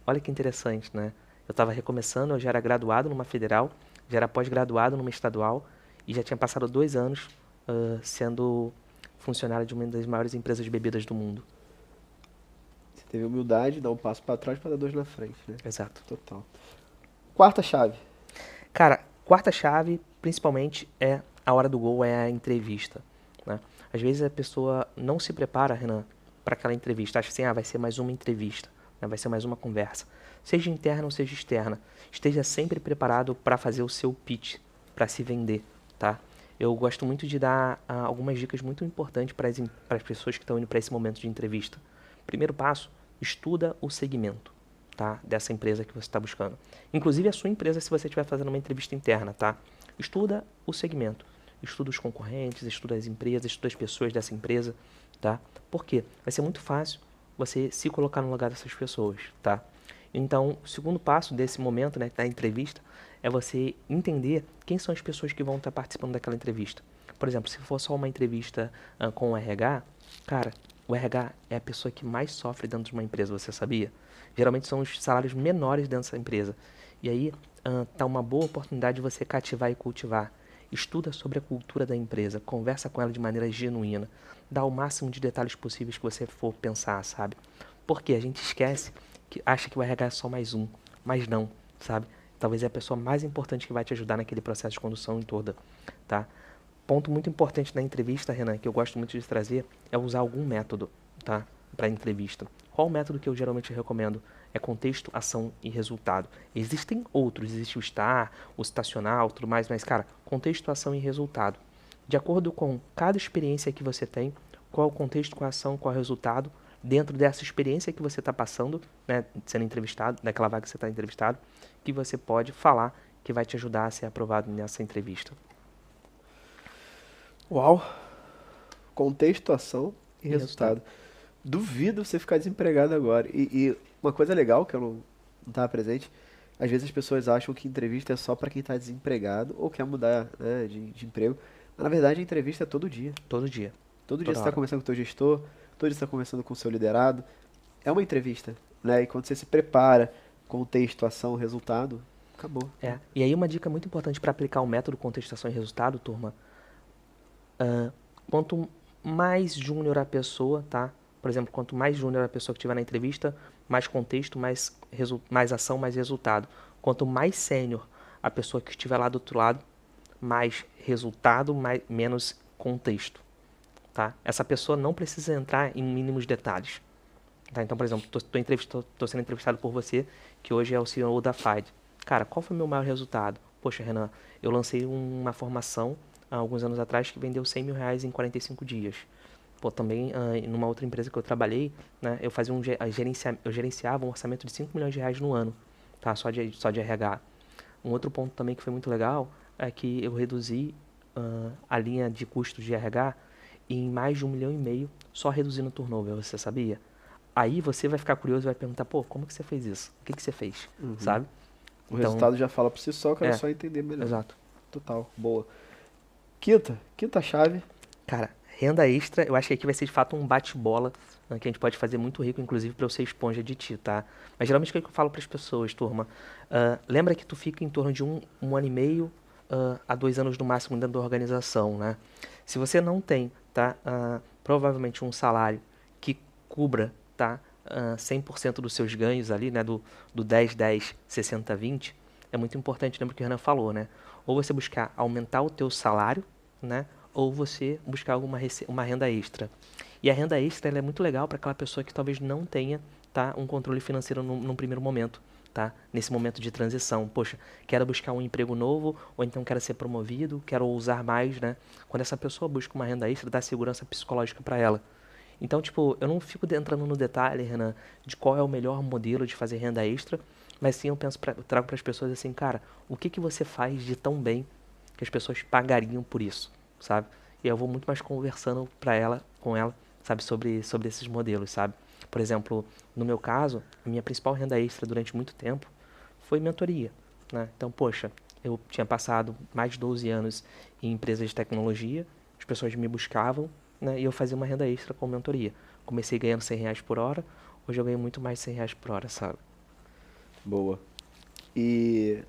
B: Olha que interessante, né? Eu estava recomeçando, eu já era graduado numa federal, já era pós-graduado numa estadual e já tinha passado 2 anos sendo funcionário de uma das maiores empresas de bebidas do mundo.
A: Você teve humildade, dá um passo pra trás pra dar dois na frente, né?
B: Exato.
A: Total. Quarta chave.
B: Cara, quarta chave, principalmente, é a hora do gol, é a entrevista, né? Às vezes a pessoa não se prepara, Renan, para aquela entrevista. Acha assim, vai ser mais uma entrevista, né? Vai ser mais uma conversa. Seja interna ou seja externa. Esteja sempre preparado para fazer o seu pitch, para se vender, tá? Eu gosto muito de dar algumas dicas muito importantes para as pessoas que estão indo para esse momento de entrevista. Primeiro passo, estuda o segmento, tá? Dessa empresa que você está buscando. Inclusive a sua empresa, se você estiver fazendo uma entrevista interna, tá? Estuda o segmento. Estuda os concorrentes, estuda as empresas, estuda as pessoas dessa empresa, tá? Por quê? Vai ser muito fácil você se colocar no lugar dessas pessoas, tá? Então, o segundo passo desse momento, né, da entrevista, é você entender quem são as pessoas que vão estar participando daquela entrevista. Por exemplo, se for só uma entrevista com o RH, cara, o RH é a pessoa que mais sofre dentro de uma empresa, você sabia? Geralmente são os salários menores dentro dessa empresa. E aí, tá uma boa oportunidade de você cativar e cultivar. Estuda sobre a cultura da empresa, conversa com ela de maneira genuína, dá o máximo de detalhes possíveis que você for pensar, sabe? Porque a gente esquece, acha que o RH é só mais um, mas não, sabe? Talvez é a pessoa mais importante que vai te ajudar naquele processo de condução em toda, tá? Ponto muito importante na entrevista, Renan, que eu gosto muito de trazer, é usar algum método, tá? Para entrevista. Qual o método que eu geralmente recomendo? É contexto, ação e resultado. Existem outros, existe o STAR, o citacional, tudo mais, mas, cara, contexto, ação e resultado. De acordo com cada experiência que você tem, qual o contexto, qual a ação, qual o resultado, dentro dessa experiência que você está passando, né, sendo entrevistado, daquela vaga que você está entrevistado, que você pode falar que vai te ajudar a ser aprovado nessa entrevista.
A: Uau! Contexto, ação e resultado. Duvido você ficar desempregado agora. E uma coisa legal que eu não estava presente, às vezes as pessoas acham que entrevista é só para quem está desempregado ou quer mudar, né, de emprego. Mas na verdade a entrevista é todo dia.
B: Todo dia.
A: Todo dia
B: Toda
A: você está
B: hora.
A: conversando com o teu gestor, todo dia você está conversando com o seu liderado. É uma entrevista, né? E quando você se prepara, contexto, ação, resultado, acabou.
B: E aí uma dica muito importante para aplicar o método contexto, ação e resultado, turma, quanto mais júnior a pessoa, tá? Por exemplo, quanto mais júnior a pessoa que estiver na entrevista, mais contexto, mais ação, mais resultado. Quanto mais sênior a pessoa que estiver lá do outro lado, mais resultado, menos contexto, tá? Essa pessoa não precisa entrar em mínimos detalhes. Tá? Então, por exemplo, tô sendo entrevistado por você, que hoje é o CEO da FIDE. Cara, qual foi o meu maior resultado? Poxa, Renan, eu lancei uma formação há alguns anos atrás que vendeu R$100 mil em 45 dias. Pô, também, numa outra empresa que eu trabalhei, né, eu fazia eu gerenciava um orçamento de R$5 milhões no ano, tá? Só de RH. Um outro ponto também que foi muito legal é que eu reduzi a linha de custos de RH em mais de 1,5 milhão, só reduzindo o turnover, você sabia? Aí você vai ficar curioso e vai perguntar, pô, como que você fez isso? O que que você fez? Sabe?
A: O resultado já fala por si só, eu quero só entender melhor.
B: Exato.
A: Total, boa. Quinta chave.
B: Cara, renda extra, eu acho que aqui vai ser de fato um bate-bola, né, que a gente pode fazer muito rico, inclusive para eu ser esponja de ti, tá? Mas geralmente o que eu falo para as pessoas, turma? Lembra que tu fica em torno de um ano e meio a 2 anos no máximo dentro da organização, né? Se você não tem, tá, provavelmente um salário que cubra, tá, 100% dos seus ganhos ali, né, do 10, 10, 60, 20, é muito importante, lembra que o Renan falou, né? Ou você buscar aumentar o teu salário, né? Ou você buscar uma renda extra. E a renda extra ela é muito legal para aquela pessoa que talvez não tenha, tá, um controle financeiro num primeiro momento, tá? Nesse momento de transição. Poxa, quero buscar um emprego novo, ou então quero ser promovido, quero ousar mais, né? Quando essa pessoa busca uma renda extra, dá segurança psicológica para ela. Então, tipo, eu não fico entrando no detalhe, Renan, de qual é o melhor modelo de fazer renda extra, mas sim eu trago para as pessoas assim, cara, o que você faz de tão bem que as pessoas pagariam por isso, sabe? E eu vou muito mais conversando com ela, sabe, sobre esses modelos, sabe? Por exemplo, no meu caso, a minha principal renda extra durante muito tempo foi mentoria, né? Então, poxa, eu tinha passado mais de 12 anos em empresas de tecnologia, as pessoas me buscavam, né, e eu fazia uma renda extra com mentoria. Comecei ganhando R$100 por hora, hoje eu ganho muito mais de R$100 por hora, sabe?
A: Boa. E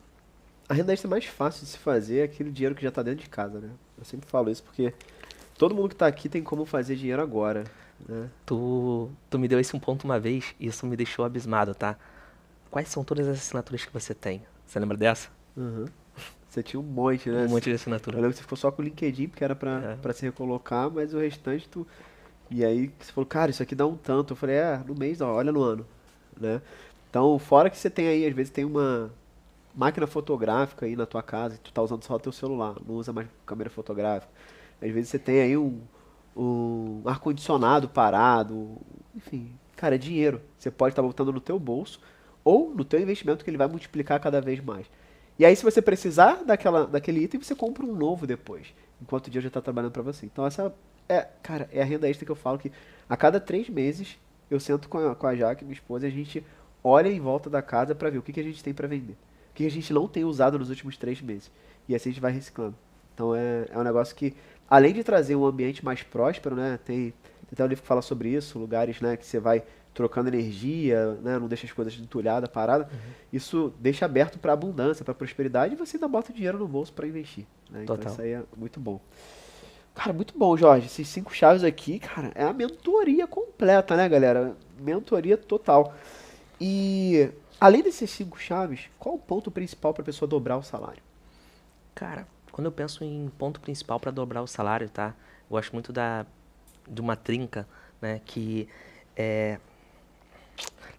A: A renda extra mais fácil de se fazer é aquele dinheiro que já tá dentro de casa, né? Eu sempre falo isso porque todo mundo que tá aqui tem como fazer dinheiro agora, né?
B: Tu me deu esse um ponto uma vez e isso me deixou abismado, tá? Quais são todas as assinaturas que você tem? Você lembra dessa?
A: Uhum. Você tinha um monte, né?
B: Um monte de
A: Eu
B: assinatura.
A: lembro que você ficou só com o LinkedIn, porque era
B: É.
A: pra se recolocar, mas o restante tu... E aí você falou, cara, isso aqui dá um tanto. Eu falei, no mês, ó, olha no ano, né? Então, fora que você tem aí, às vezes tem uma máquina fotográfica aí na tua casa, e tu tá usando só o teu celular, não usa mais câmera fotográfica. Às vezes você tem aí um ar-condicionado parado, enfim, cara, é dinheiro. Você pode estar botando no teu bolso ou no teu investimento que ele vai multiplicar cada vez mais. E aí, se você precisar daquele item, você compra um novo depois, enquanto o dia já está trabalhando para você. Então, cara, é a renda extra que eu falo que a cada 3 meses eu sento com a Jaque, minha esposa, e a gente olha em volta da casa para ver o que a gente tem para vender. O que a gente não tem usado nos últimos 3 meses. E assim a gente vai reciclando. Então é um negócio que, além de trazer um ambiente mais próspero, né? Tem até um livro que fala sobre isso, lugares, né, que você vai trocando energia, né, não deixa as coisas entulhadas, paradas. Isso deixa aberto para abundância, para prosperidade, e você ainda bota o dinheiro no bolso para investir, né? Então
B: Total.
A: isso aí é muito bom. Cara, muito bom, Jorge. Esses 5 chaves aqui, cara, é a mentoria completa, né, galera? Mentoria total. E além desses 5 chaves, qual o ponto principal para a pessoa dobrar o salário?
B: Cara, quando eu penso em ponto principal para dobrar o salário, tá? Eu gosto muito de uma trinca, né? Que é,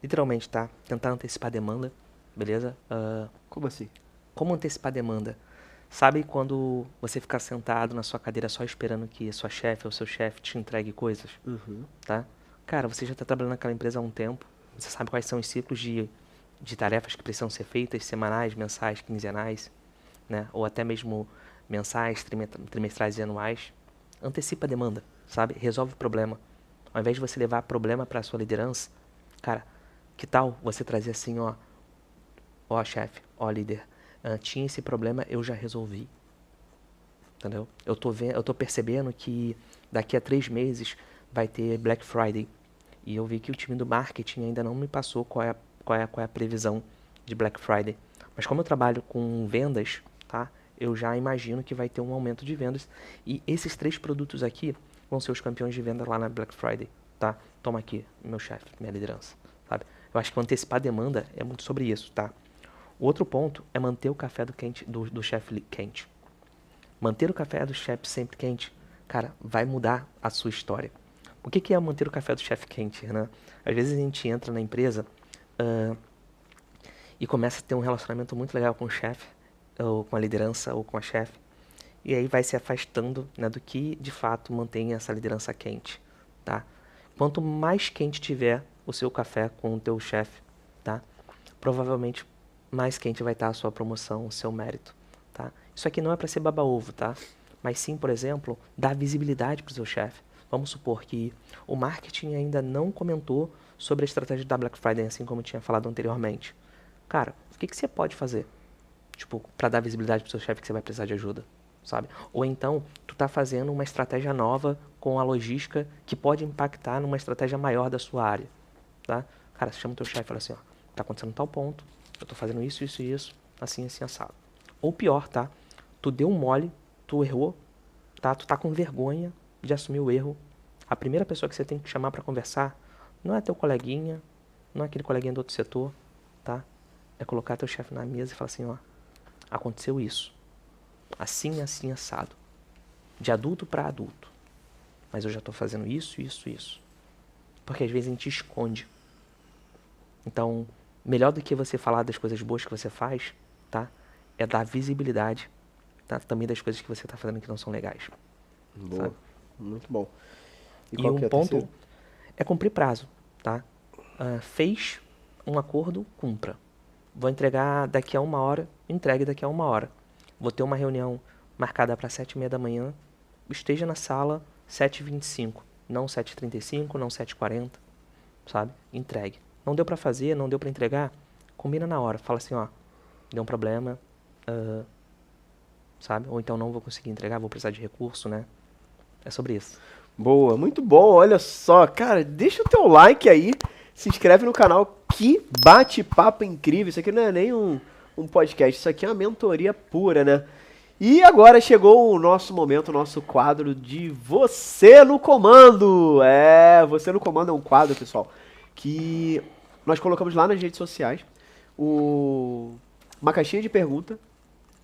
B: literalmente, tá? Tentar antecipar a demanda, beleza?
A: Como assim?
B: Como antecipar a demanda? Sabe quando você ficar sentado na sua cadeira só esperando que sua chefe ou seu chefe te entregue coisas,
A: Uhum.
B: tá? Cara, você já está trabalhando naquela empresa há um tempo, você sabe quais são os ciclos de tarefas que precisam ser feitas, semanais, mensais, quinzenais, né? Ou até mesmo mensais, trimestrais e anuais. Antecipa a demanda, sabe? Resolve o problema. Ao invés de você levar problema para a sua liderança, cara, que tal você trazer assim, ó chefe, ó líder, tinha esse problema, eu já resolvi. Entendeu? Eu tô percebendo que daqui a 3 meses vai ter Black Friday. E eu vi que o time do marketing ainda não me passou qual é a previsão de Black Friday. Mas como eu trabalho com vendas, tá? Eu já imagino que vai ter um aumento de vendas. E esses 3 produtos aqui vão ser os campeões de venda lá na Black Friday, tá? Toma aqui, meu chefe, minha liderança, sabe? Eu acho que antecipar a demanda é muito sobre isso, tá? O outro ponto é manter o café do chefe quente. Manter o café do chefe sempre quente, cara, vai mudar a sua história. O que é manter o café do chefe quente, né? Às vezes a gente entra na empresa e começa a ter um relacionamento muito legal com o chefe, ou com a liderança, ou com a chefe. E aí vai se afastando, né, do que de fato mantém essa liderança quente, tá? Quanto mais quente tiver o seu café com o teu chefe, tá? Provavelmente mais quente vai estar a sua promoção, o seu mérito, tá? Isso aqui não é para ser baba-ovo, tá? Mas sim, por exemplo, dar visibilidade para o seu chefe. Vamos supor que o marketing ainda não comentou sobre a estratégia da Black Friday, assim como eu tinha falado anteriormente. Cara, o que você pode fazer? Tipo, para dar visibilidade pro seu chefe que você vai precisar de ajuda, sabe? Ou então, tu tá fazendo uma estratégia nova com a logística que pode impactar numa estratégia maior da sua área, tá? Cara, você chama o teu chefe e fala assim, ó, tá acontecendo tal ponto, eu tô fazendo isso, isso e isso, assim, assim, assado. Ou pior, tá? Tu deu um mole, tu errou, tá? Tu tá com vergonha de assumir o erro. A primeira pessoa que você tem que chamar para conversar não é teu coleguinha, não é aquele coleguinha do outro setor, tá? É colocar teu chefe na mesa e falar assim, ó, aconteceu isso, assim, assim, assado, de adulto para adulto, mas eu já tô fazendo isso, isso, isso. Porque às vezes a gente esconde. Então, melhor do que você falar das coisas boas que você faz, tá? É dar visibilidade, tá? Também das coisas que você tá fazendo que não são legais.
A: Boa.
B: Sabe?
A: Muito bom.
B: E
A: qual que é
B: um
A: o
B: ponto
A: terceiro?
B: é cumprir prazo, tá? Fez um acordo, cumpra. Vou entregar daqui a 1 hora, entregue daqui a 1 hora. Vou ter uma reunião marcada para 7h30 da manhã, esteja na sala 7h25, não 7h35, não 7h40, sabe? Entregue. Não deu para fazer, não deu para entregar, combina na hora. Fala assim, ó, deu um problema, sabe? Ou então não vou conseguir entregar, vou precisar de recurso, né? É sobre isso.
A: Boa, muito bom, olha só. Cara, deixa o teu like aí, se inscreve no canal, que bate-papo incrível. Isso aqui não é nem um um podcast. Isso aqui é uma mentoria pura, né? E agora chegou o nosso momento, o nosso quadro de Você no Comando. Você no Comando é um quadro, pessoal, que nós colocamos lá nas redes sociais uma caixinha de pergunta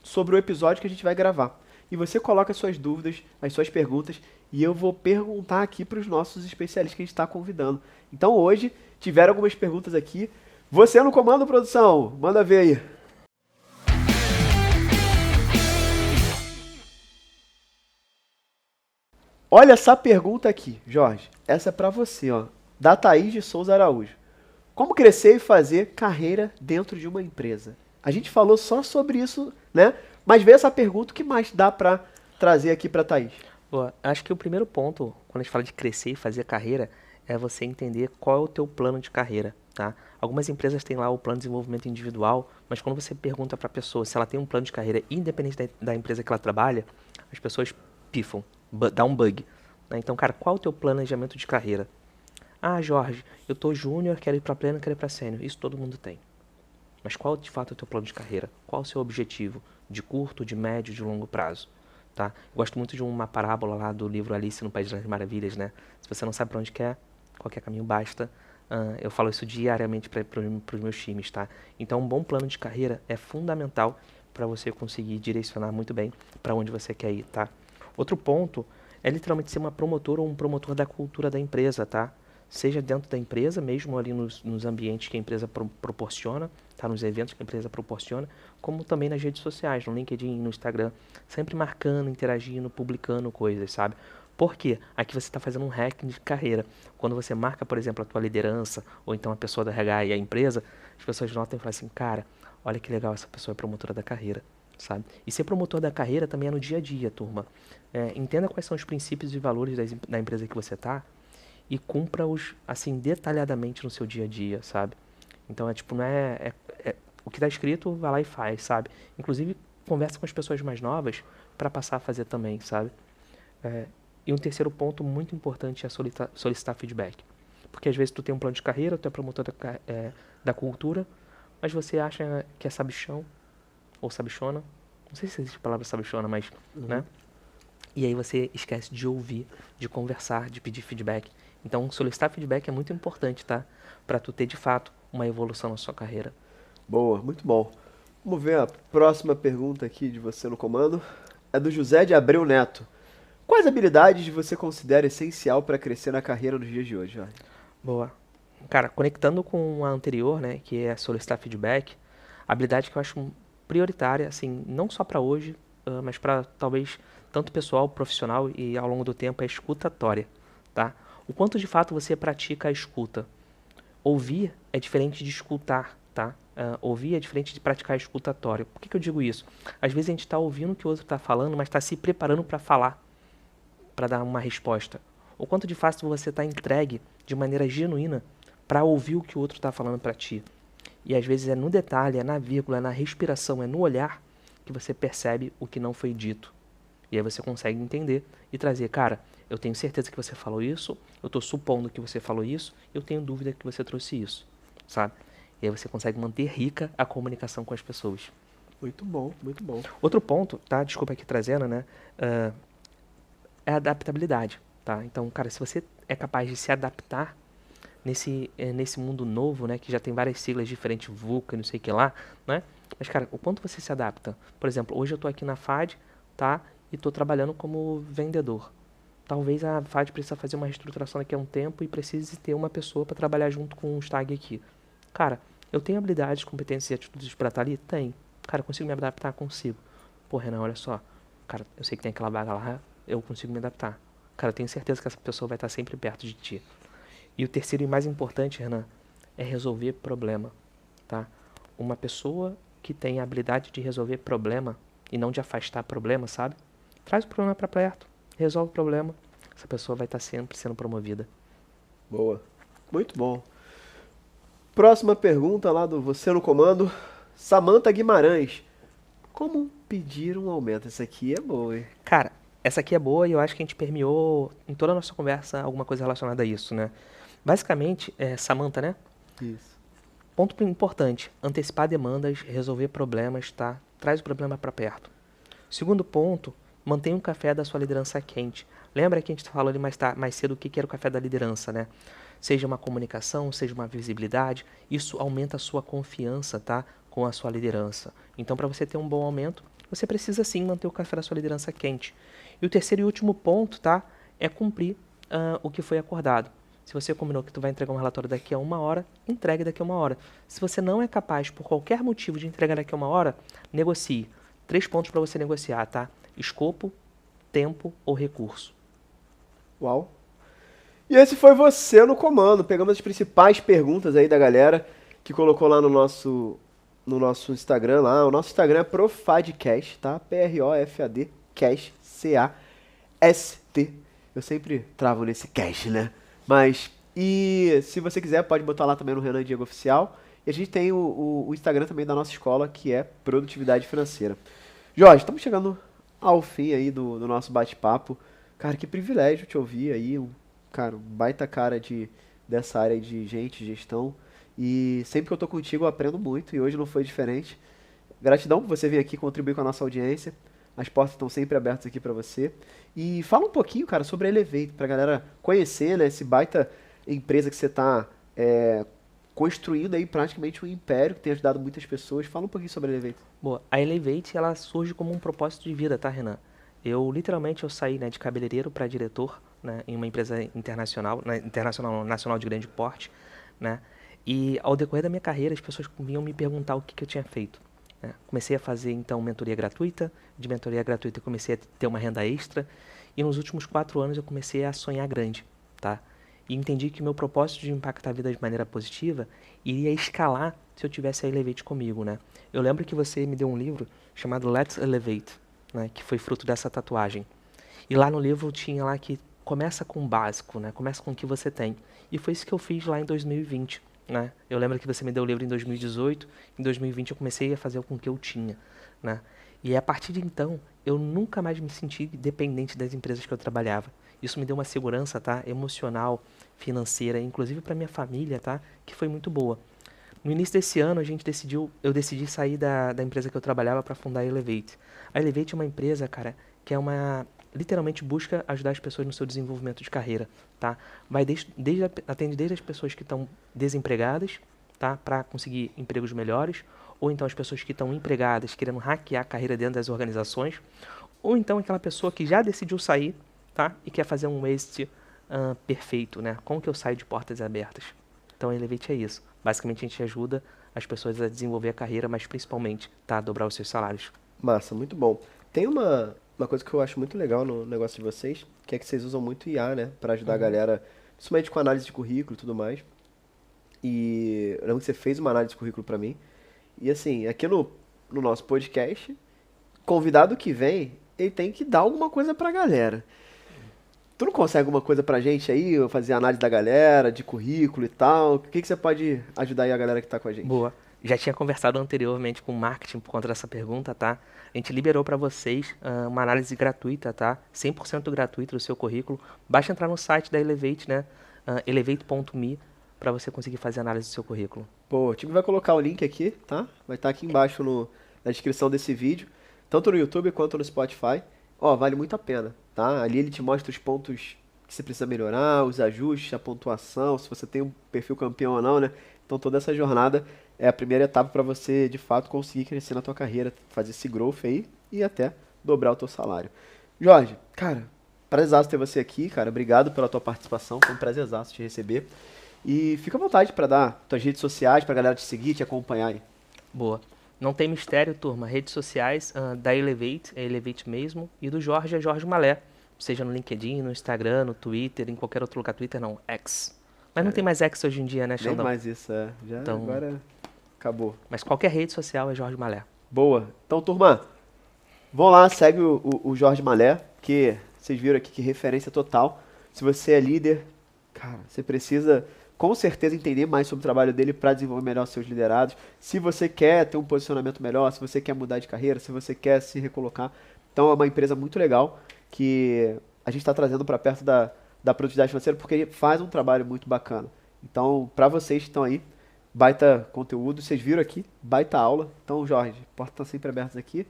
A: sobre o episódio que a gente vai gravar. E você coloca as suas dúvidas, as suas perguntas, e eu vou perguntar aqui para os nossos especialistas que a gente está convidando. Então hoje tiveram algumas perguntas aqui. Você no comando, produção, manda ver aí. Olha essa pergunta aqui, Jorge. Essa é para você, ó, da Thaís de Souza Araújo. Como crescer e fazer carreira dentro de uma empresa? A gente falou só sobre isso, né? Mas vê essa pergunta, o que mais dá para trazer aqui para Thaís?
B: Boa. Acho que o primeiro ponto, quando a gente fala de crescer e fazer carreira, é você entender qual é o teu plano de carreira, tá? Algumas empresas têm lá o plano de desenvolvimento individual, mas quando você pergunta para a pessoa se ela tem um plano de carreira independente da empresa que ela trabalha, as pessoas pifam, dá um bug, né? Então, cara, qual é o teu planejamento de carreira? Ah, Jorge, eu tô júnior, quero ir para pleno, quero ir para sênior. Isso todo mundo tem. Mas qual de fato é o teu plano de carreira? Qual o seu objetivo? De curto, de médio, de longo prazo? Tá? Gosto muito de uma parábola lá do livro Alice no País das Maravilhas, né? Se você não sabe para onde quer, qualquer caminho basta. Eu falo isso diariamente para os meus times, tá? Então, um bom plano de carreira é fundamental para você conseguir direcionar muito bem para onde você quer ir, tá? Outro ponto é literalmente ser uma promotora ou um promotor da cultura da empresa, tá? Seja dentro da empresa, mesmo ali nos ambientes que a empresa proporciona, tá? Nos eventos que a empresa proporciona, como também nas redes sociais, no LinkedIn, no Instagram, sempre marcando, interagindo, publicando coisas, sabe? Por quê? Aqui você está fazendo um hacking de carreira. Quando você marca, por exemplo, a tua liderança, ou então a pessoa da RH e a empresa, as pessoas notam e falam assim, cara, olha que legal, essa pessoa é promotora da carreira, sabe? E ser promotor da carreira também é no dia a dia, turma. Entenda quais são os princípios e valores da empresa que você está, e cumpra-os, assim, detalhadamente no seu dia a dia, sabe? Então, não é o que está escrito, vai lá e faz, sabe? Inclusive, conversa com as pessoas mais novas para passar a fazer também, sabe? E um terceiro ponto muito importante é solicitar feedback. Porque às vezes tu tem um plano de carreira, tu é promotor da cultura, mas você acha que é sabichão, ou sabichona, não sei se existe a palavra sabichona, mas, né? E aí você esquece de ouvir, de conversar, de pedir feedback. Então, solicitar feedback é muito importante, tá? Para tu ter, de fato, uma evolução na sua carreira.
A: Boa, muito bom. Vamos ver a próxima pergunta aqui de Você no Comando. É do José de Abreu Neto. Quais habilidades você considera essencial para crescer na carreira nos dias de hoje, Jorge?
B: Boa. Cara, conectando com a anterior, né, que é solicitar feedback, a habilidade que eu acho prioritária, assim, não só para hoje, mas para talvez tanto pessoal, profissional e ao longo do tempo, é a escutatória, tá? O quanto de fato você pratica a escuta. Ouvir é diferente de escutar, tá? Ouvir é diferente de praticar a escutatória. Por que eu digo isso? Às vezes a gente está ouvindo o que o outro está falando, mas está se preparando para falar, para dar uma resposta. O quanto de fato você está entregue de maneira genuína para ouvir o que o outro está falando para ti. E às vezes é no detalhe, é na vírgula, é na respiração, é no olhar que você percebe o que não foi dito. E aí você consegue entender e trazer, cara, eu tenho certeza que você falou isso, eu estou supondo que você falou isso, eu tenho dúvida que você trouxe isso, sabe? E aí você consegue manter rica a comunicação com as pessoas.
A: Muito bom, muito bom.
B: Outro ponto, tá? Desculpa aqui trazendo, né? É a adaptabilidade, tá? Então, cara, se você é capaz de se adaptar nesse mundo novo, né? Que já tem várias siglas diferentes, VUCA, não sei o que lá, né? Mas, cara, o quanto você se adapta? Por exemplo, hoje eu estou aqui na FAD, tá? E estou trabalhando como vendedor. Talvez a FAD precisa fazer uma reestruturação daqui a um tempo e precise ter uma pessoa para trabalhar junto com o STAG aqui. Cara, eu tenho habilidades, competências e atitudes para estar ali? Tenho. Cara, eu consigo me adaptar? Consigo. Pô, Renan, olha só. Cara, eu sei que tem aquela vaga lá, eu consigo me adaptar. Cara, eu tenho certeza que essa pessoa vai estar sempre perto de ti. E o terceiro e mais importante, Renan, é resolver problema, tá? Uma pessoa que tem a habilidade de resolver problema e não de afastar problema, sabe? Traz o problema para perto, resolve o problema. Essa pessoa vai estar sempre sendo promovida.
A: Boa. Muito bom. Próxima pergunta lá do Você no Comando. Samantha Guimarães. Como pedir um aumento? Essa aqui é boa, hein?
B: Cara, essa aqui é boa e eu acho que a gente permeou em toda a nossa conversa alguma coisa relacionada a isso, né? Basicamente, Samantha, né?
A: Isso.
B: Ponto importante, antecipar demandas, resolver problemas, tá? Traz o problema para perto. Segundo ponto, mantenha o café da sua liderança quente. Lembra que a gente falou ali mais cedo o que era o café da liderança, né? Seja uma comunicação, seja uma visibilidade, isso aumenta a sua confiança, tá? Com a sua liderança. Então, para você ter um bom aumento, você precisa sim manter o café da sua liderança quente. E o terceiro e último ponto, tá? É cumprir o que foi acordado. Se você combinou que tu vai entregar um relatório daqui a 1 hora, entregue daqui a 1 hora. Se você não é capaz, por qualquer motivo, de entregar daqui a 1 hora, negocie. 3 pontos para você negociar, tá? Escopo, tempo ou recurso.
A: Uau. E esse foi você no comando. Pegamos as principais perguntas aí da galera que colocou lá no nosso Instagram lá. O nosso Instagram é Profadcast, tá? Profad, Cast, C-A-S-T. Eu sempre travo nesse cast, né? Mas, e se você quiser, pode botar lá também no Renan Diego Oficial. E a gente tem o Instagram também da nossa escola, que é Produtividade Financeira. Jorge, estamos chegando ao fim aí do nosso bate-papo. Cara, que privilégio te ouvir aí, cara, um baita cara dessa área de gente, gestão. E sempre que eu tô contigo eu aprendo muito e hoje não foi diferente. Gratidão por você vir aqui contribuir com a nossa audiência. As portas estão sempre abertas aqui para você. E fala um pouquinho, cara, sobre a Elevate, pra galera conhecer, né, esse baita empresa que você tá construindo aí praticamente um império que tem ajudado muitas pessoas. Fala um pouquinho sobre a Elevate.
B: Boa, a Elevate, ela surge como um propósito de vida, tá, Renan? Eu saí, né, de cabeleireiro para diretor, né, em uma empresa internacional, nacional de grande porte, né? E ao decorrer da minha carreira, as pessoas vinham me perguntar o que eu tinha feito, né? Comecei a fazer, então, mentoria gratuita. De mentoria gratuita eu comecei a ter uma renda extra. E nos últimos 4 anos eu comecei a sonhar grande, tá? E entendi que o meu propósito de impactar a vida de maneira positiva iria escalar se eu tivesse a Elevate comigo, né? Eu lembro que você me deu um livro chamado Let's Elevate, né, que foi fruto dessa tatuagem. E lá no livro tinha lá que começa com o básico, né? Começa com o que você tem. E foi isso que eu fiz lá em 2020, né? Eu lembro que você me deu o livro em 2018, em 2020 eu comecei a fazer com o que eu tinha, né? E a partir de então, eu nunca mais me senti dependente das empresas que eu trabalhava. Isso me deu uma segurança, tá? Emocional, financeira, inclusive para minha família, tá? Que foi muito boa. No início desse ano, eu decidi sair da empresa que eu trabalhava para fundar a Elevate. A Elevate é uma empresa, cara, que literalmente busca ajudar as pessoas no seu desenvolvimento de carreira, tá? Atende desde as pessoas que estão desempregadas, tá? Para conseguir empregos melhores, ou então as pessoas que estão empregadas, querendo hackear a carreira dentro das organizações, ou então aquela pessoa que já decidiu sair, tá? E quer fazer um exit perfeito, né? Como que eu saio de portas abertas? Então a Elevate é isso. Basicamente a gente ajuda as pessoas a desenvolver a carreira, mas principalmente, tá? A dobrar os seus salários.
A: Massa, muito bom. Tem uma coisa que eu acho muito legal no negócio de vocês, que é que vocês usam muito IA, né? Pra ajudar a galera, principalmente com análise de currículo e tudo mais. E eu lembro que você fez uma análise de currículo pra mim. E assim, aqui no nosso podcast, convidado que vem, ele tem que dar alguma coisa pra galera. Tu não consegue alguma coisa pra gente aí, eu fazer análise da galera, de currículo e tal? O que você pode ajudar aí a galera que tá com a gente?
B: Boa. Já tinha conversado anteriormente com o marketing por conta dessa pergunta, tá? A gente liberou para vocês uma análise gratuita, tá? 100% gratuita do seu currículo. Basta entrar no site da Elevate, né? Elevate.me para você conseguir fazer a análise do seu currículo.
A: Pô, o time vai colocar o link aqui, tá? Vai estar aqui embaixo na descrição desse vídeo, tanto no YouTube quanto no Spotify. Ó, vale muito a pena, tá? Ali ele te mostra os pontos que você precisa melhorar, os ajustes, a pontuação, se você tem um perfil campeão ou não, né? Então toda essa jornada é a primeira etapa para você, de fato, conseguir crescer na tua carreira, fazer esse growth aí e até dobrar o teu salário. Jorge, cara, prazerzaço ter você aqui, cara. Obrigado pela tua participação, foi um prazerzaço te receber. E fica à vontade para dar tuas redes sociais pra galera te seguir, te acompanhar aí.
B: Boa. Não tem mistério, turma. Redes sociais da Elevate, é Elevate mesmo. E do Jorge é Jorge Malé. Seja no LinkedIn, no Instagram, no Twitter, em qualquer outro lugar. Twitter não, X. Mas não tem mais X hoje em dia, né, Xandão?
A: Nem mais isso, já
B: Então,
A: agora acabou.
B: Mas qualquer rede social é Jorge Malé.
A: Boa. Então, turma, vão lá, segue o Jorge Malé, que vocês viram aqui que referência total. Se você é líder, cara, você precisa com certeza entender mais sobre o trabalho dele para desenvolver melhor seus liderados. Se você quer ter um posicionamento melhor, se você quer mudar de carreira, se você quer se recolocar. Então é uma empresa muito legal que a gente está trazendo para perto da produtividade financeira porque ele faz um trabalho muito bacana. Então, para vocês que estão aí, baita conteúdo. Vocês viram aqui, baita aula. Então, Jorge, portas estão sempre abertas aqui.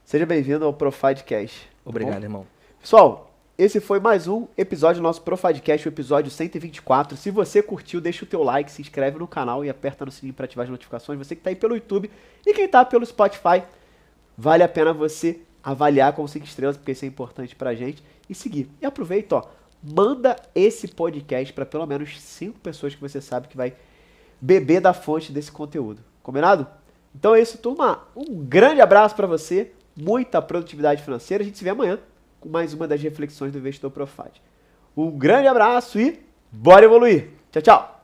A: Seja bem-vindo ao Profadcast.
B: Obrigado, irmão.
A: Pessoal, esse foi mais um episódio do nosso Profadcast, o episódio 124. Se você curtiu, deixa o teu like, se inscreve no canal e aperta no sininho para ativar as notificações. Você que está aí pelo YouTube e quem está pelo Spotify, vale a pena você avaliar com 5 estrelas, porque isso é importante pra gente, e seguir. E aproveita, ó, manda esse podcast para pelo menos 5 pessoas que você sabe que vai beber da fonte desse conteúdo. Combinado? Então é isso, turma. Um grande abraço para você, muita produtividade financeira. A gente se vê amanhã com mais uma das reflexões do Investidor Profad. Um grande abraço e bora evoluir. Tchau, tchau.